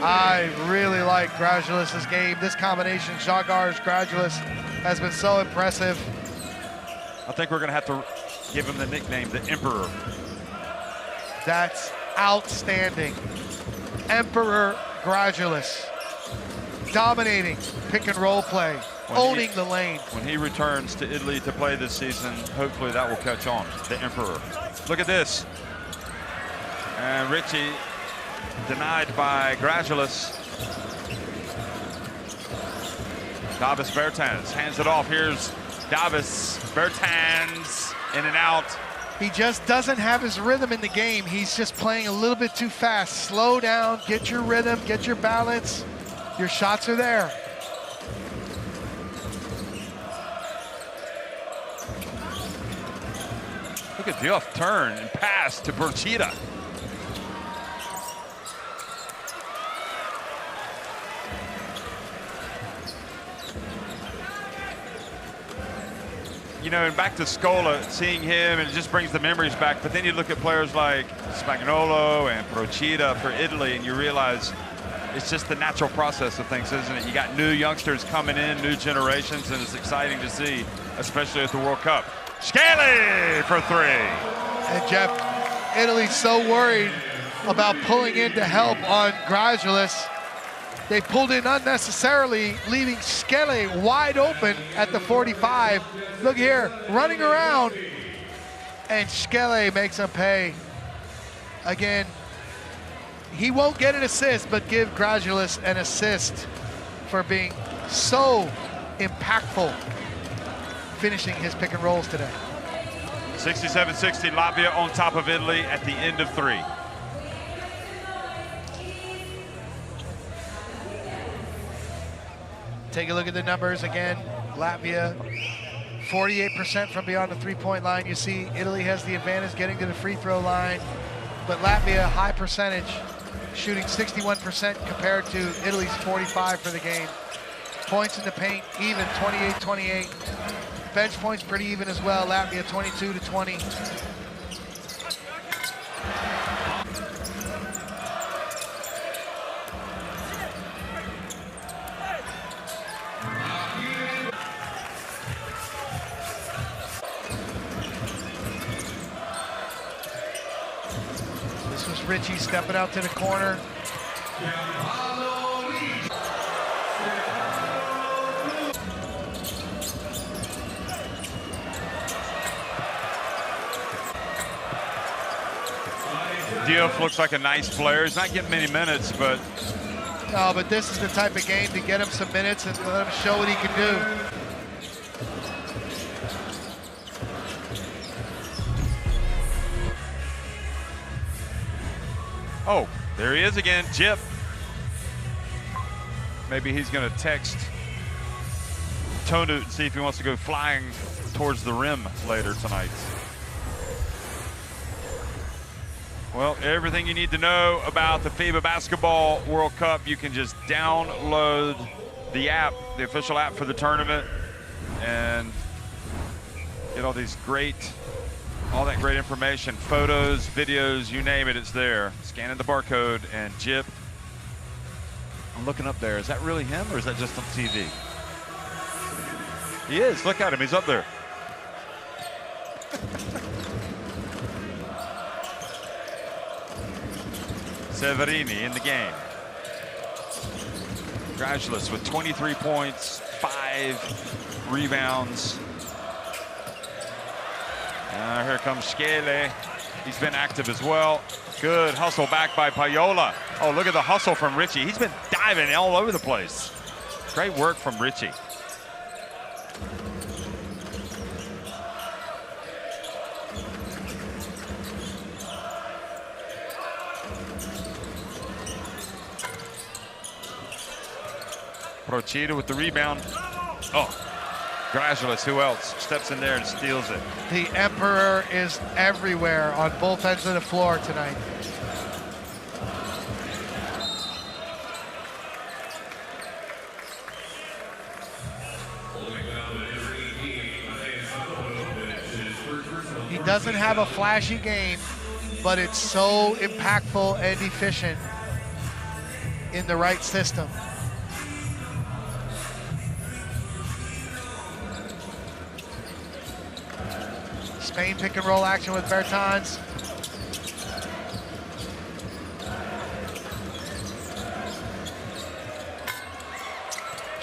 I really like Gradulis' game. This combination, Žagar's, Gradulis, has been so impressive. I think we're going to have to give him the nickname, the Emperor. That's outstanding. Emperor Gradulis. Dominating pick and roll play, owning the lane. When he returns to Italy to play this season, hopefully that will catch on, the Emperor. Look at this. And Richie denied by Gradulis. Davis Bertans hands it off. Here's Davis Bertans in and out. He just doesn't have his rhythm in the game. He's just playing a little bit too fast. Slow down, get your rhythm, get your balance. Your shots are there. Look at the off turn and pass to Berchida. You know, and back to Scola, seeing him, and it just brings the memories back. But then you look at players like Spagnolo and Procida for Italy, and you realize it's just the natural process of things, isn't it? You got new youngsters coming in, new generations, and it's exciting to see, especially at the World Cup. Scali for three. And Jeff, Italy's so worried about pulling in to help on Gradulis. They pulled in unnecessarily, leaving Scali wide open at the 45. Look here, running around. And Scali makes him pay. Again, he won't get an assist, but give Gradulis an assist for being so impactful finishing his pick and rolls today. 67-60, Latvia on top of Italy at the end of three. Take a look at the numbers again. Latvia, 48% from beyond the three-point line. You see Italy has the advantage getting to the free throw line, but Latvia, high percentage, shooting 61% compared to Italy's 45% for the game. Points in the paint, even 28-28. Bench points pretty even as well. Latvia 22-20. This was Richie stepping out to the corner. Diouf looks like a nice player. He's not getting many minutes, but... No, but this is the type of game to get him some minutes and let him show what he can do. Oh, there he is again, Jip. Maybe he's going to text Tonu and see if he wants to go flying towards the rim later tonight. Well, everything you need to know about the FIBA Basketball World Cup, you can just download the app, the official app for the tournament, and get all that great information, photos, videos, you name it, it's there. Scanning the barcode, and Jip, I'm looking up there. Is that really him, or is that just on TV? He is. Look at him. He's up there. Severini in the game. Graduates with 23 points, 5 rebounds. Here comes Skele. He's been active as well. Good hustle back by Payola. Oh, look at the hustle from Richie. He's been diving all over the place. Great work from Richie. Procida with the rebound. Oh, Graduates, who else steps in there and steals it? The Emperor is everywhere on both ends of the floor tonight. He doesn't have a flashy game, but it's so impactful and efficient in the right system. Spain pick and roll action with Bertans.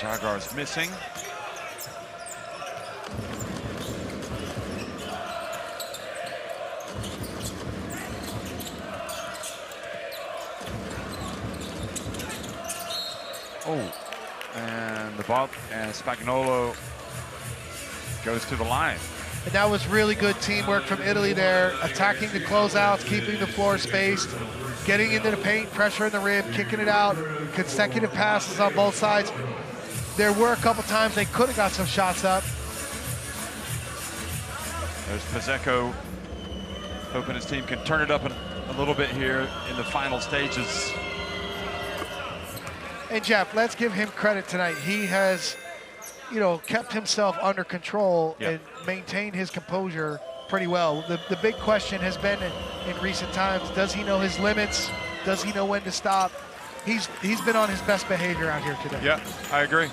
Jaguars missing. Oh, and the bump, and Spagnolo goes to the line. And that was really good teamwork from Italy there, attacking the closeouts, keeping the floor spaced, getting into the paint, pressure in the rim, kicking it out, consecutive passes on both sides. There were a couple times they could have got some shots up. There's Pizzeco hoping his team can turn it up a little bit here in the final stages. And Jeff, let's give him credit tonight. He has, kept himself under control and maintained his composure pretty well. The big question has been in recent times, does he know his limits? Does he know when to stop? He's been on his best behavior out here today. Yeah, I agree.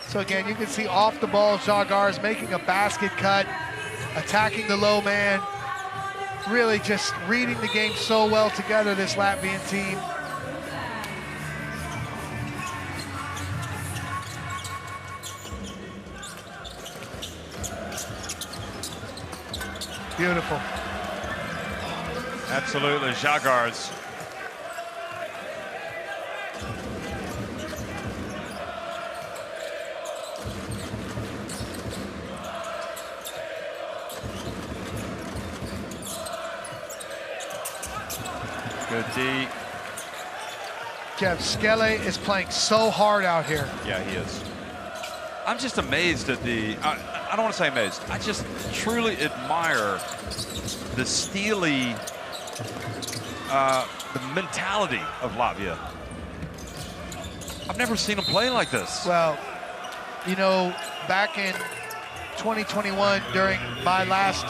So again, you can see off the ball, Jaguars making a basket cut, attacking the low man, really just reading the game so well together, this Latvian team. Beautiful. Absolutely, Jaguars. Good D. Jeff, Skele is playing so hard out here. Yeah, he is. I'm just amazed at I don't want to say amazed. I just truly admire the steely, the mentality of Latvia. I've never seen them play like this. Well, back in 2021, during my last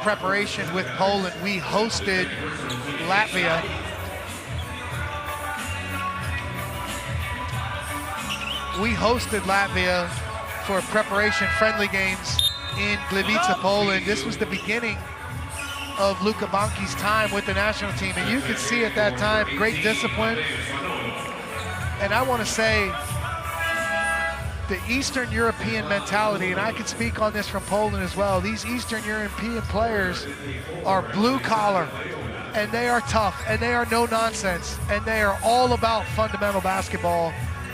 preparation with Poland, we hosted Latvia. We hosted Latvia for preparation friendly games in Gliwice, Poland. This was the beginning of Luka Banki's time with the national team, and you could see at that time great discipline. And I want to say the Eastern European mentality, and I can speak on this from Poland as well, these Eastern European players are blue collar, and they are tough, and they are no nonsense, and they are all about fundamental basketball.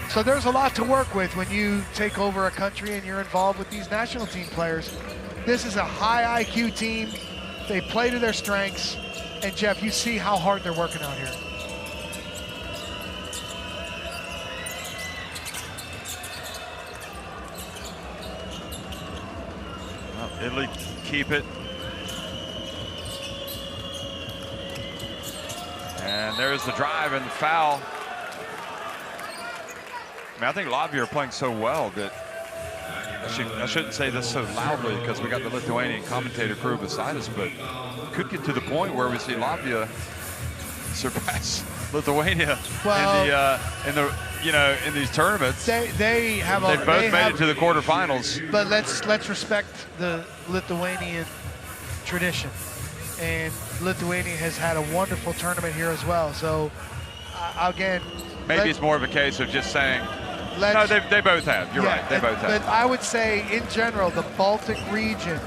So there's a lot to work with when you take over a country and you're involved with these national team players. This is a high IQ team. They play to their strengths. And Jeff, you see how hard they're working out here. Well, Italy keep it. And there's the drive and the foul. I think Latvia are playing so well that I shouldn't say this so loudly because we got the Lithuanian commentator crew beside us, but could get to the point where we see Latvia surpass Lithuania in these tournaments. They have They've both made it to the quarterfinals. But let's respect the Lithuanian tradition, and Lithuania has had a wonderful tournament here as well. So again, maybe it's more of a case of just saying. No, they both have. You're right. They both have. But I would say, in general, the Baltic region,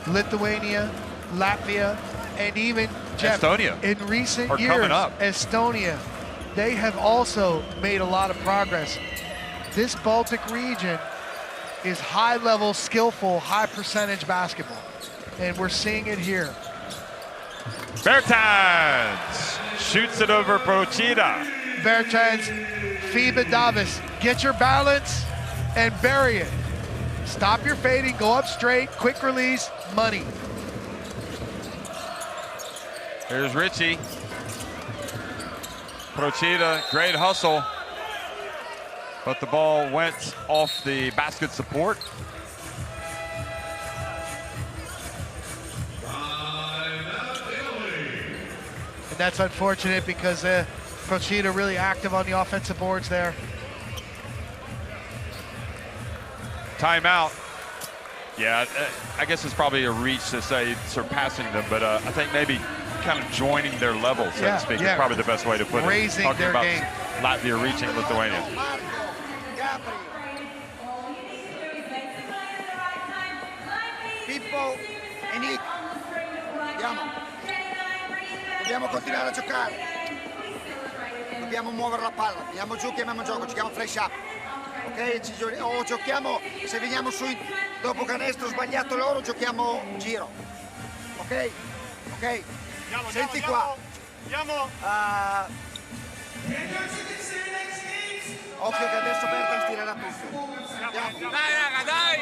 Lithuania, Latvia, and even Estonia in recent are years, coming up. Estonia, they have also made a lot of progress. This Baltic region is high-level, skillful, high-percentage basketball, and we're seeing it here. Bertans shoots it over Procida. Bertans, FIBA Davis, get your balance and bury it. Stop your fading, go up straight, quick release, money. Here's Richie. Procida, great hustle. But the ball went off the basket support. And that's unfortunate because Procida really active on the offensive boards there. Timeout. Yeah, I guess it's probably a reach to say surpassing them, but I think maybe kind of joining their level, so to speak, is probably the best way to put it. Raising Talking their about game. Latvia reaching Lithuania. Pippo e Nick, dobbiamo continuare a giocare, dobbiamo muovere la palla, andiamo giù, chiamiamo gioco, ci chiama flash up, ok? O giochiamo, se veniamo su dopo canestro sbagliato loro, giochiamo giro, ok? Ok? Senti qua, occhio che adesso Bertans tirerà tutto. Dai raga, dai!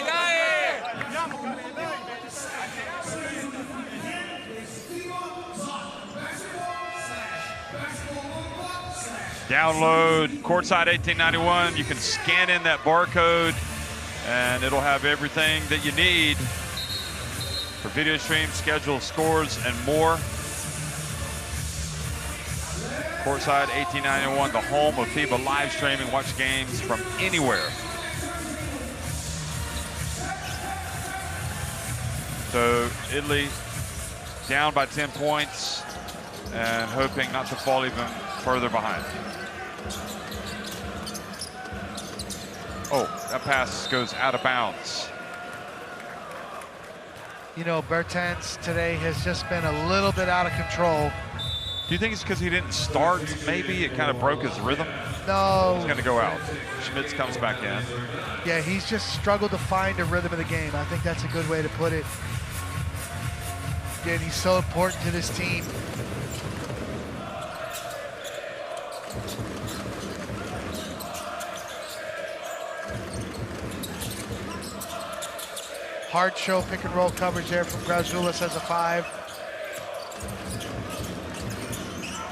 Download Courtside 1891. You can scan in that barcode and it'll have everything that you need for video streams, schedules, scores, and more. Courtside 1891, the home of FIBA live streaming. Watch games from anywhere. So Italy down by 10 points and hoping not to fall even further behind. Oh, that pass goes out of bounds. You know, Bertans today has just been a little bit out of control. Do you think it's because he didn't start? Maybe it kind of broke his rhythm? No. He's going to go out. Schmitz comes back in. Yeah, he's just struggled to find a rhythm of the game. I think that's a good way to put it. Again, he's so important to this team. Hard show pick and roll coverage there from Grazoulis as a 5.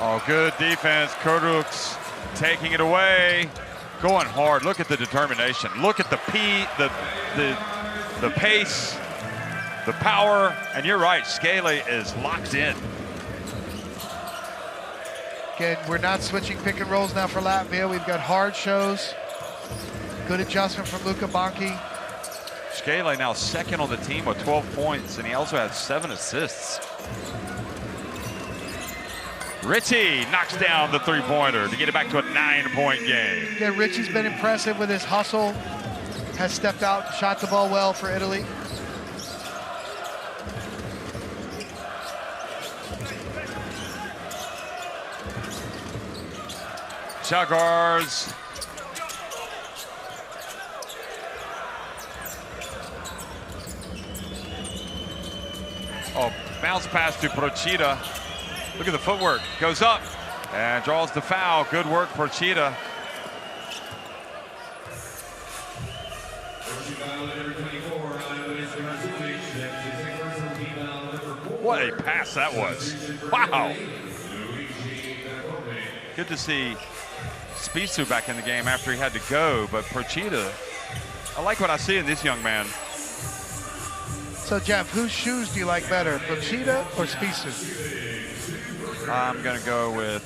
Oh, good defense. Kurduks taking it away. Going hard. Look at the determination. Look at the pace, the power. And you're right, Scaley is locked in. Again, we're not switching pick and rolls now for Latvia. We've got hard shows. Good adjustment from Luka Banki. Scaley now second on the team with 12 points, and he also has 7 assists. Richie knocks down the three-pointer to get it back to a 9-point game. Yeah, Richie's been impressive with his hustle. Has stepped out and shot the ball well for Italy. Chagars. Oh, bounce pass to Procida. Look at the footwork. Goes up and draws the foul. Good work, Procida. What a pass that was. Wow. Good to see Spitzu back in the game after he had to go, but Procida I like what I see in this young man. So, Jeff, whose shoes do you like better, Procida or Spisu? I'm going to go with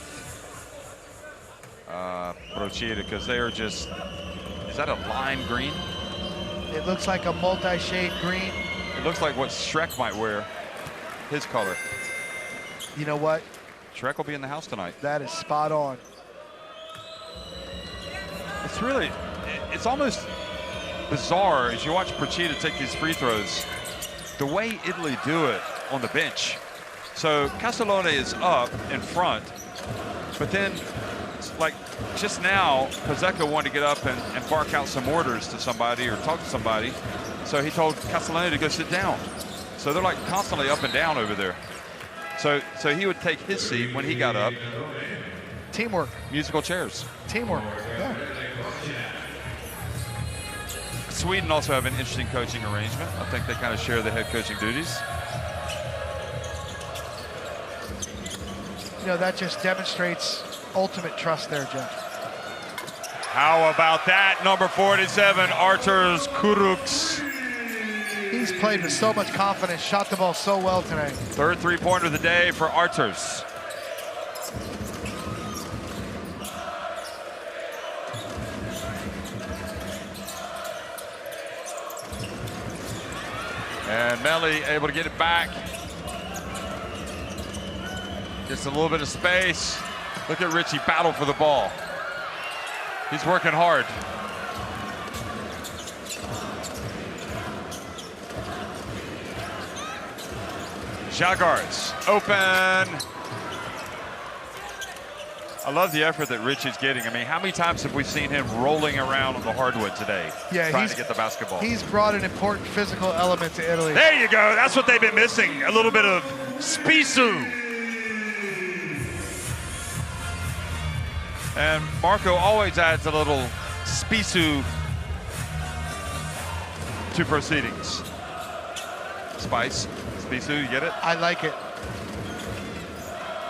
Procida because they are just, is that a lime green? It looks like a multi-shade green. It looks like what Shrek might wear, his color. You know what? Shrek will be in the house tonight. That is spot on. It's really, it's almost bizarre as you watch Procida take these free throws, the way Italy do it on the bench. So Castellone is up in front, but then like just now, Pazeka wanted to get up and bark out some orders to somebody or talk to somebody. So he told Castellone to go sit down. So they're like constantly up and down over there. So he would take his seat when he got up. Teamwork. Musical chairs. Teamwork, yeah. Sweden also have an interesting coaching arrangement. I think they kind of share the head coaching duties. You know, that just demonstrates ultimate trust there, Jeff. How about that? Number 47, Arturs Kuruks. He's played with so much confidence, shot the ball so well tonight. Third three-pointer of the day for Arturs. And Melli able to get it back. Just a little bit of space. Look at Richie battle for the ball. He's working hard. Žalgiris open. I love the effort that Richie's getting. I mean, how many times have we seen him rolling around on the hardwood today, trying to get the basketball? He's brought an important physical element to Italy. There you go. That's what they've been missing. A little bit of Spisu. And Marco always adds a little Spisu to proceedings. Spice, Spisu, you get it? I like it.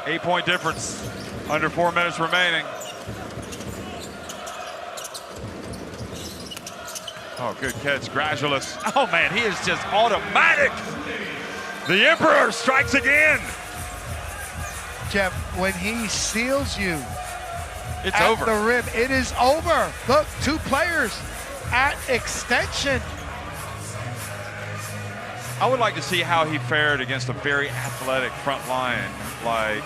8-point difference. Under 4 minutes remaining. Oh, good catch, Gradualis. Oh man, he is just automatic. The Emperor strikes again. Jeff, when he seals you it's at over. The rim, it is over. Look, 2 players at extension. I would like to see how he fared against a very athletic front line like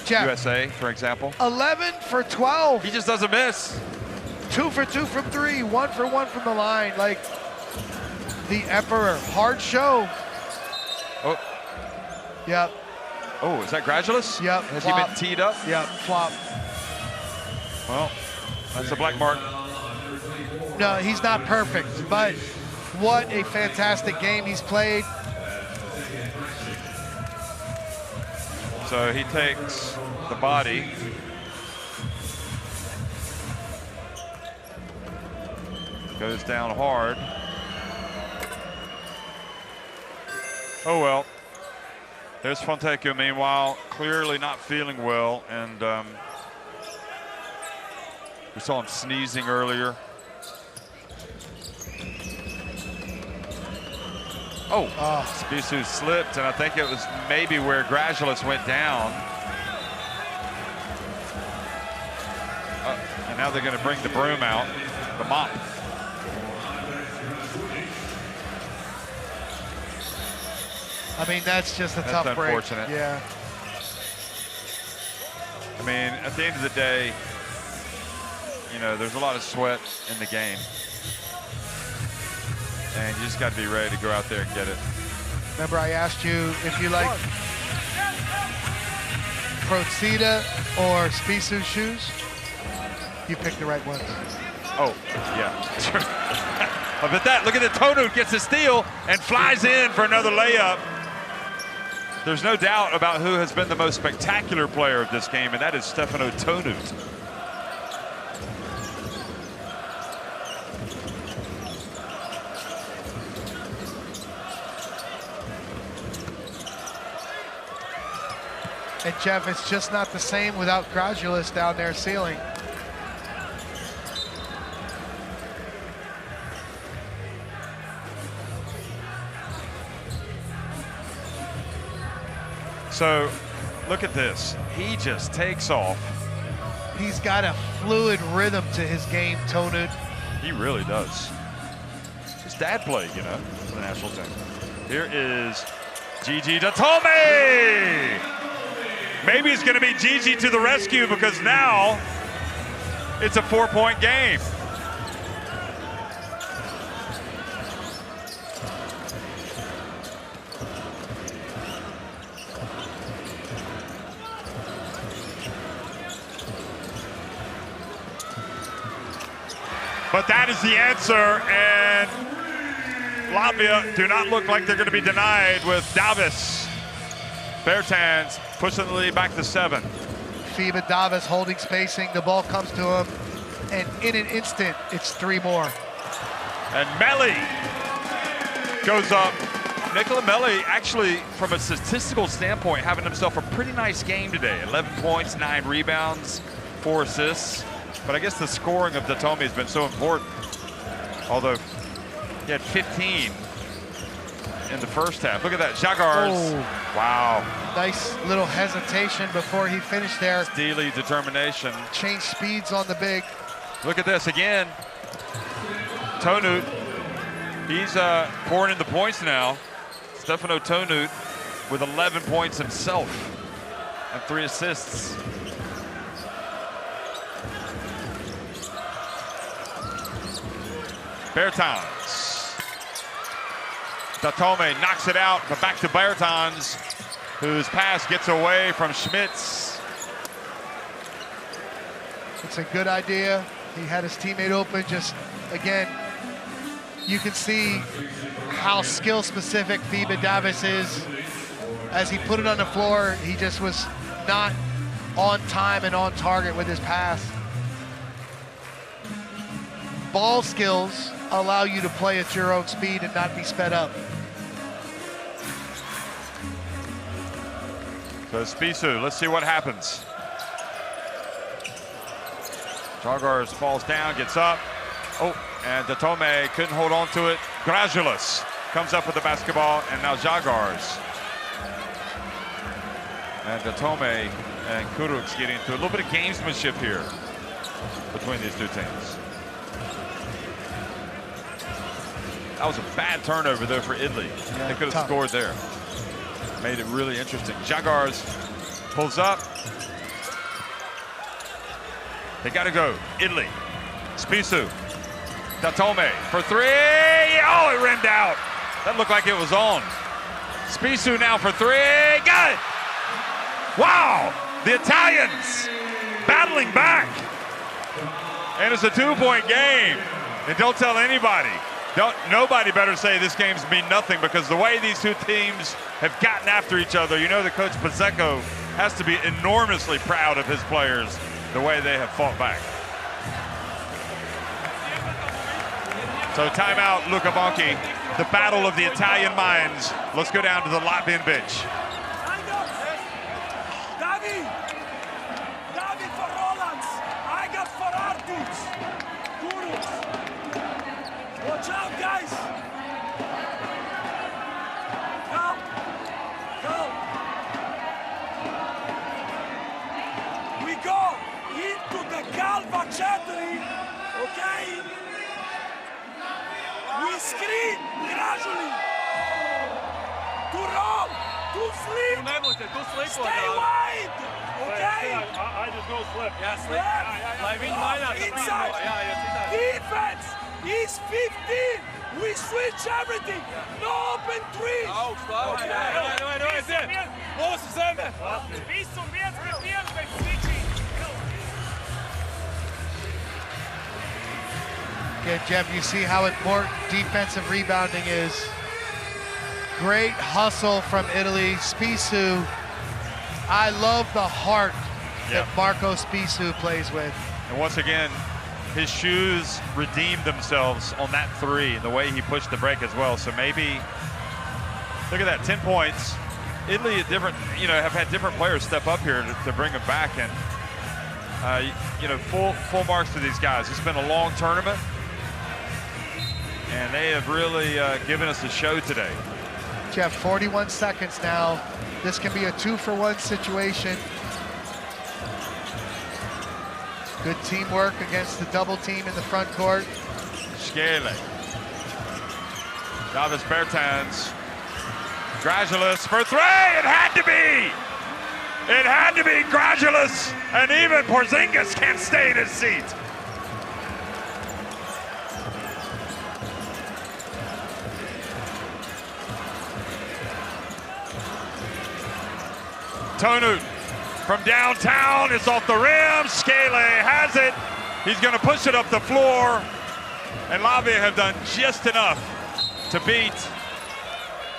Jeff, USA, for example. 11 for 12. He just doesn't miss. 2 for 2 from 3, 1 for 1 from the line. Like the Emperor, hard show. Oh. Yep. Oh, is that Gradualis? Yep. Has flop. he been teed up? Yep, flop. Well, that's a black mark. No, he's not perfect, but what a fantastic game he's played. So he takes the body. Goes down hard. Oh well. There's Fontecchio, meanwhile, clearly not feeling well, and we saw him sneezing earlier. Oh, Spisu slipped, and I think it was maybe where Gradualis went down. And now they're going to bring the broom out, the mop. I mean, that's just a tough break. That's unfortunate. Yeah. I mean, at the end of the day, you know, there's a lot of sweat in the game. And you just got to be ready to go out there and get it. Remember, I asked you if you like Procida or Spisu shoes? You picked the right ones. Oh, yeah. But that, look at it, Tonu gets a steal and flies in for another layup. There's no doubt about who has been the most spectacular player of this game, and that is Stefano Tonu. And Jeff, it's just not the same without Gradualis down there sealing. So look at this. He just takes off. He's got a fluid rhythm to his game, Tonut. He really does. His dad played, you know, for the national team. Here is Gigi Datome. Maybe it's going to be Gigi to the rescue because now it's a 4-point game. But that is the answer, and Latvia do not look like they're going to be denied with Davis. Bertans pushing the lead back to 7. FIBA Davis holding spacing. The ball comes to him, and in an instant, it's 3 more. And Melli goes up. Nicola Melli, actually, from a statistical standpoint, having himself a pretty nice game today. 11 points, 9 rebounds, 4 assists. But I guess the scoring of Datome has been so important. Although he had 15 in the first half. Look at that, Jagars. Oh. Wow. Nice little hesitation before he finished there. Steely determination. Change speeds on the big. Look at this again. Tonut, he's pouring in the points now. Stefano Tonut with 11 points himself and 3 assists. Bertans. Datome knocks it out, but back to Bertans, whose pass gets away from Schmitz. It's a good idea. He had his teammate open. Just, again, you can see how skill-specific FIBA Davis is. As he put it on the floor, he just was not on time and on target with his pass. Ball skills allow you to play at your own speed and not be sped up. So Spisu, let's see what happens. Jagars falls down, gets up. Oh, and Datome couldn't hold on to it. Gradulis comes up with the basketball, and now Jagars. And Datome and Kurucs getting into a little bit of gamesmanship here between these two teams. That was a bad turnover, though, for Italy. Yeah, they could have scored there. Made it really interesting. Jagars pulls up. They got to go. Italy. Spisu. Datome for 3. Oh, it rimmed out. That looked like it was on. Spisu now for 3. Got it. Wow. The Italians battling back. And it's a 2-point game. And don't tell anybody. Nobody better say this game's mean nothing, because the way these two teams have gotten after each other, you know that Coach Pasecco has to be enormously proud of his players, the way they have fought back. So timeout, Luca Bonchi, the battle of the Italian minds. Let's go down to the Latvian bench. Davi for Rolands. I got for Artuks. Watch out, guys! Go! Go! We go into the Galva Chattery, okay? We screen gradually. To roll, to sleep. Stay wide, okay? I just go slip. Yeah, slip. Inside. Defense. He's 15. We switch everything. No open threes. Oh, slow. Okay. Yeah, Jeff, you see how important defensive rebounding is. Great hustle from Italy. Spisu, I love the heart that Marco Spisu plays with. And once again, his shoes redeemed themselves on that 3, the way he pushed the break as well. So maybe, look at that, 10 points. Italy have had different players step up here to bring them back, and full marks to these guys. It's been a long tournament, and they have really given us a show today. Jeff, 41 seconds now. This can be a 2-for-1 situation. Good teamwork against the double team in the front court. Skele. Davis Bertans. Gradualus for three. It had to be. It had to be Gradualus. And even Porzingis can't stay in his seat. Tonut from downtown, it's off the rim. Skele has it. He's going to push it up the floor. And Latvia have done just enough to beat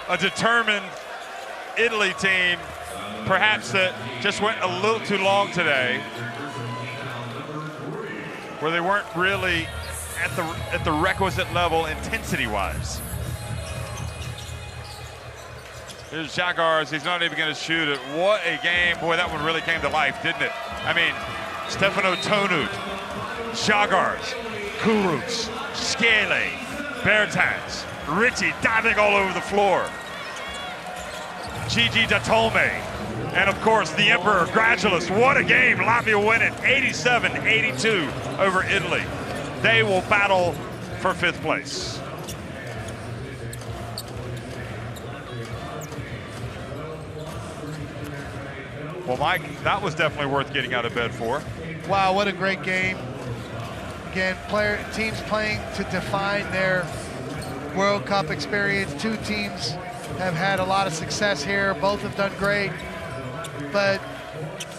a determined Italy team, perhaps that just went a little too long today, where they weren't really at the requisite level intensity-wise. Here's Jagars, he's not even going to shoot it. What a game. Boy, that one really came to life, didn't it? I mean, Stefano Tonut, Jagars, Kurucs, Skele, Bertans, Richie diving all over the floor. Gigi Datome, and of course the Emperor Gradualus. What a game. Latvia winning 87-82 over Italy. They will battle for 5th place. Well, Mike, that was definitely worth getting out of bed for. Wow, what a great game. Again, teams playing to define their World Cup experience. Two teams have had a lot of success here. Both have done great. But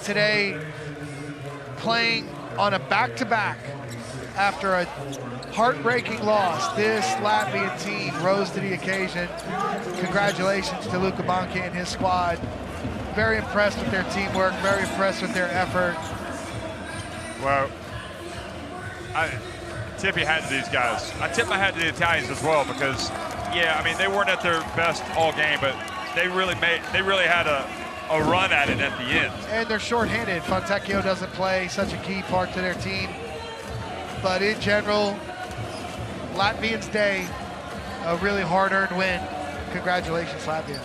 today, playing on a back-to-back after a heartbreaking loss, this Latvian team rose to the occasion. Congratulations to Luka Banke and his squad. Very impressed with their teamwork, very impressed with their effort. Well, I tip your hat to these guys. I tip my hat to the Italians as well because, yeah, I mean, they weren't at their best all game, but they really had a run at it at the end. And they're shorthanded. Fontecchio doesn't play, such a key part to their team. But in general, Latvians' day, a really hard-earned win. Congratulations, Latvia.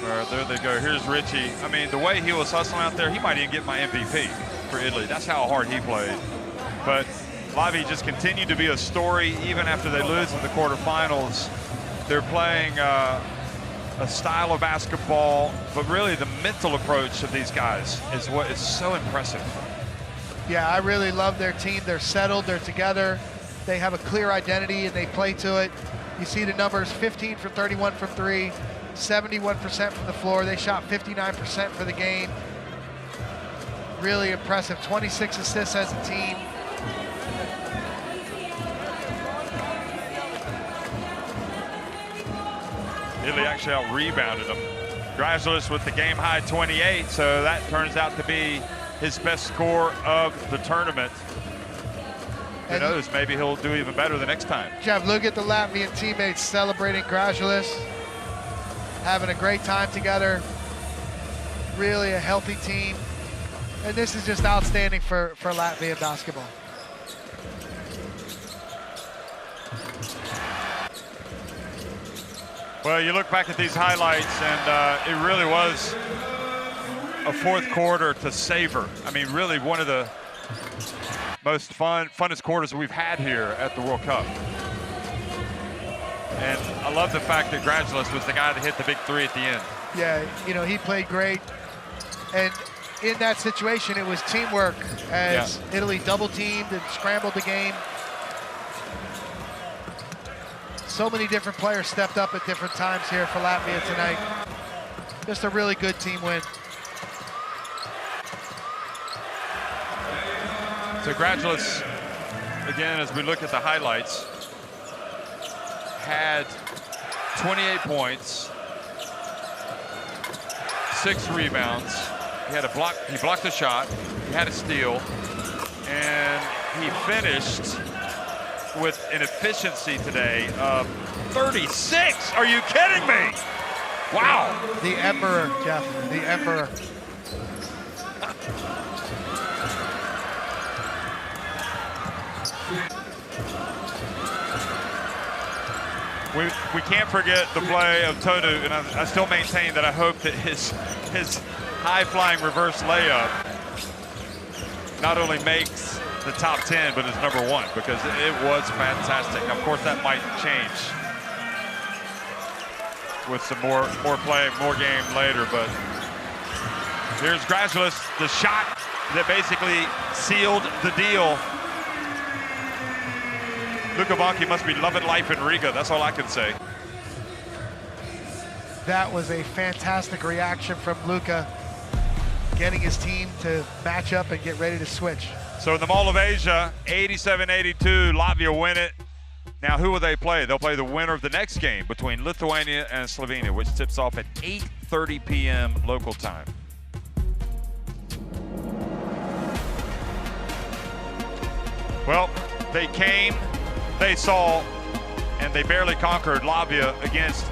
All right, there they go. Here's Richie. I mean, the way he was hustling out there, he might even get my MVP for Italy. That's how hard he played. But Latvia just continued to be a story even after they lose in the quarterfinals. They're playing a style of basketball, but really the mental approach of these guys is what is so impressive. Yeah, I really love their team. They're settled, they're together. They have a clear identity and they play to it. You see the numbers, 15 for 31 from three, 71% from the floor. They shot 59% for the game. Really impressive. 26 assists as a team. Italy actually out-rebounded them. Gradualus with the game-high 28, so that turns out to be his best score of the tournament. Who knows, maybe he'll do even better the next time. Jeff, look at the Latvian teammates celebrating Gradualus, having a great time together. Really a healthy team. And this is just outstanding for Latvian basketball. Well, you look back at these highlights, and it really was a fourth quarter to savor. I mean, really one of the most funnest quarters we've had here at the World Cup. And I love the fact that Gradualus was the guy that hit the big three at the end. Yeah, you know, he played great. And in that situation, it was teamwork as Italy double-teamed and scrambled the game. So many different players stepped up at different times here for Latvia tonight. Just a really good team win. So Gradualus, again, as we look at the highlights, had 28 points, 6 rebounds. He had he blocked a shot, he had a steal, and he finished with an efficiency today of 36. Are you kidding me? Wow. The Emperor, Jeff, the Emperor. We can't forget the play of Tonu, and I still maintain that I hope that his high-flying reverse layup not only makes the top 10, but is #1, because it was fantastic. Of course, that might change with some more play, more game later, but here's Gradulis, the shot that basically sealed the deal. Luka Bonke must be loving life in Riga. That's all I can say. That was a fantastic reaction from Luka, getting his team to match up and get ready to switch. So in the Mall of Asia, 87-82, Latvia win it. Now who will they play? They'll play the winner of the next game between Lithuania and Slovenia, which tips off at 8:30 p.m. local time. Well, they came, they saw, and they barely conquered Latvia against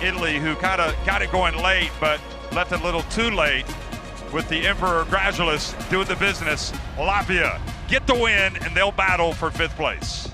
Italy, who kind of got it going late, but left it a little too late with the Emperor Gradulis doing the business. Latvia get the win, and they'll battle for 5th place.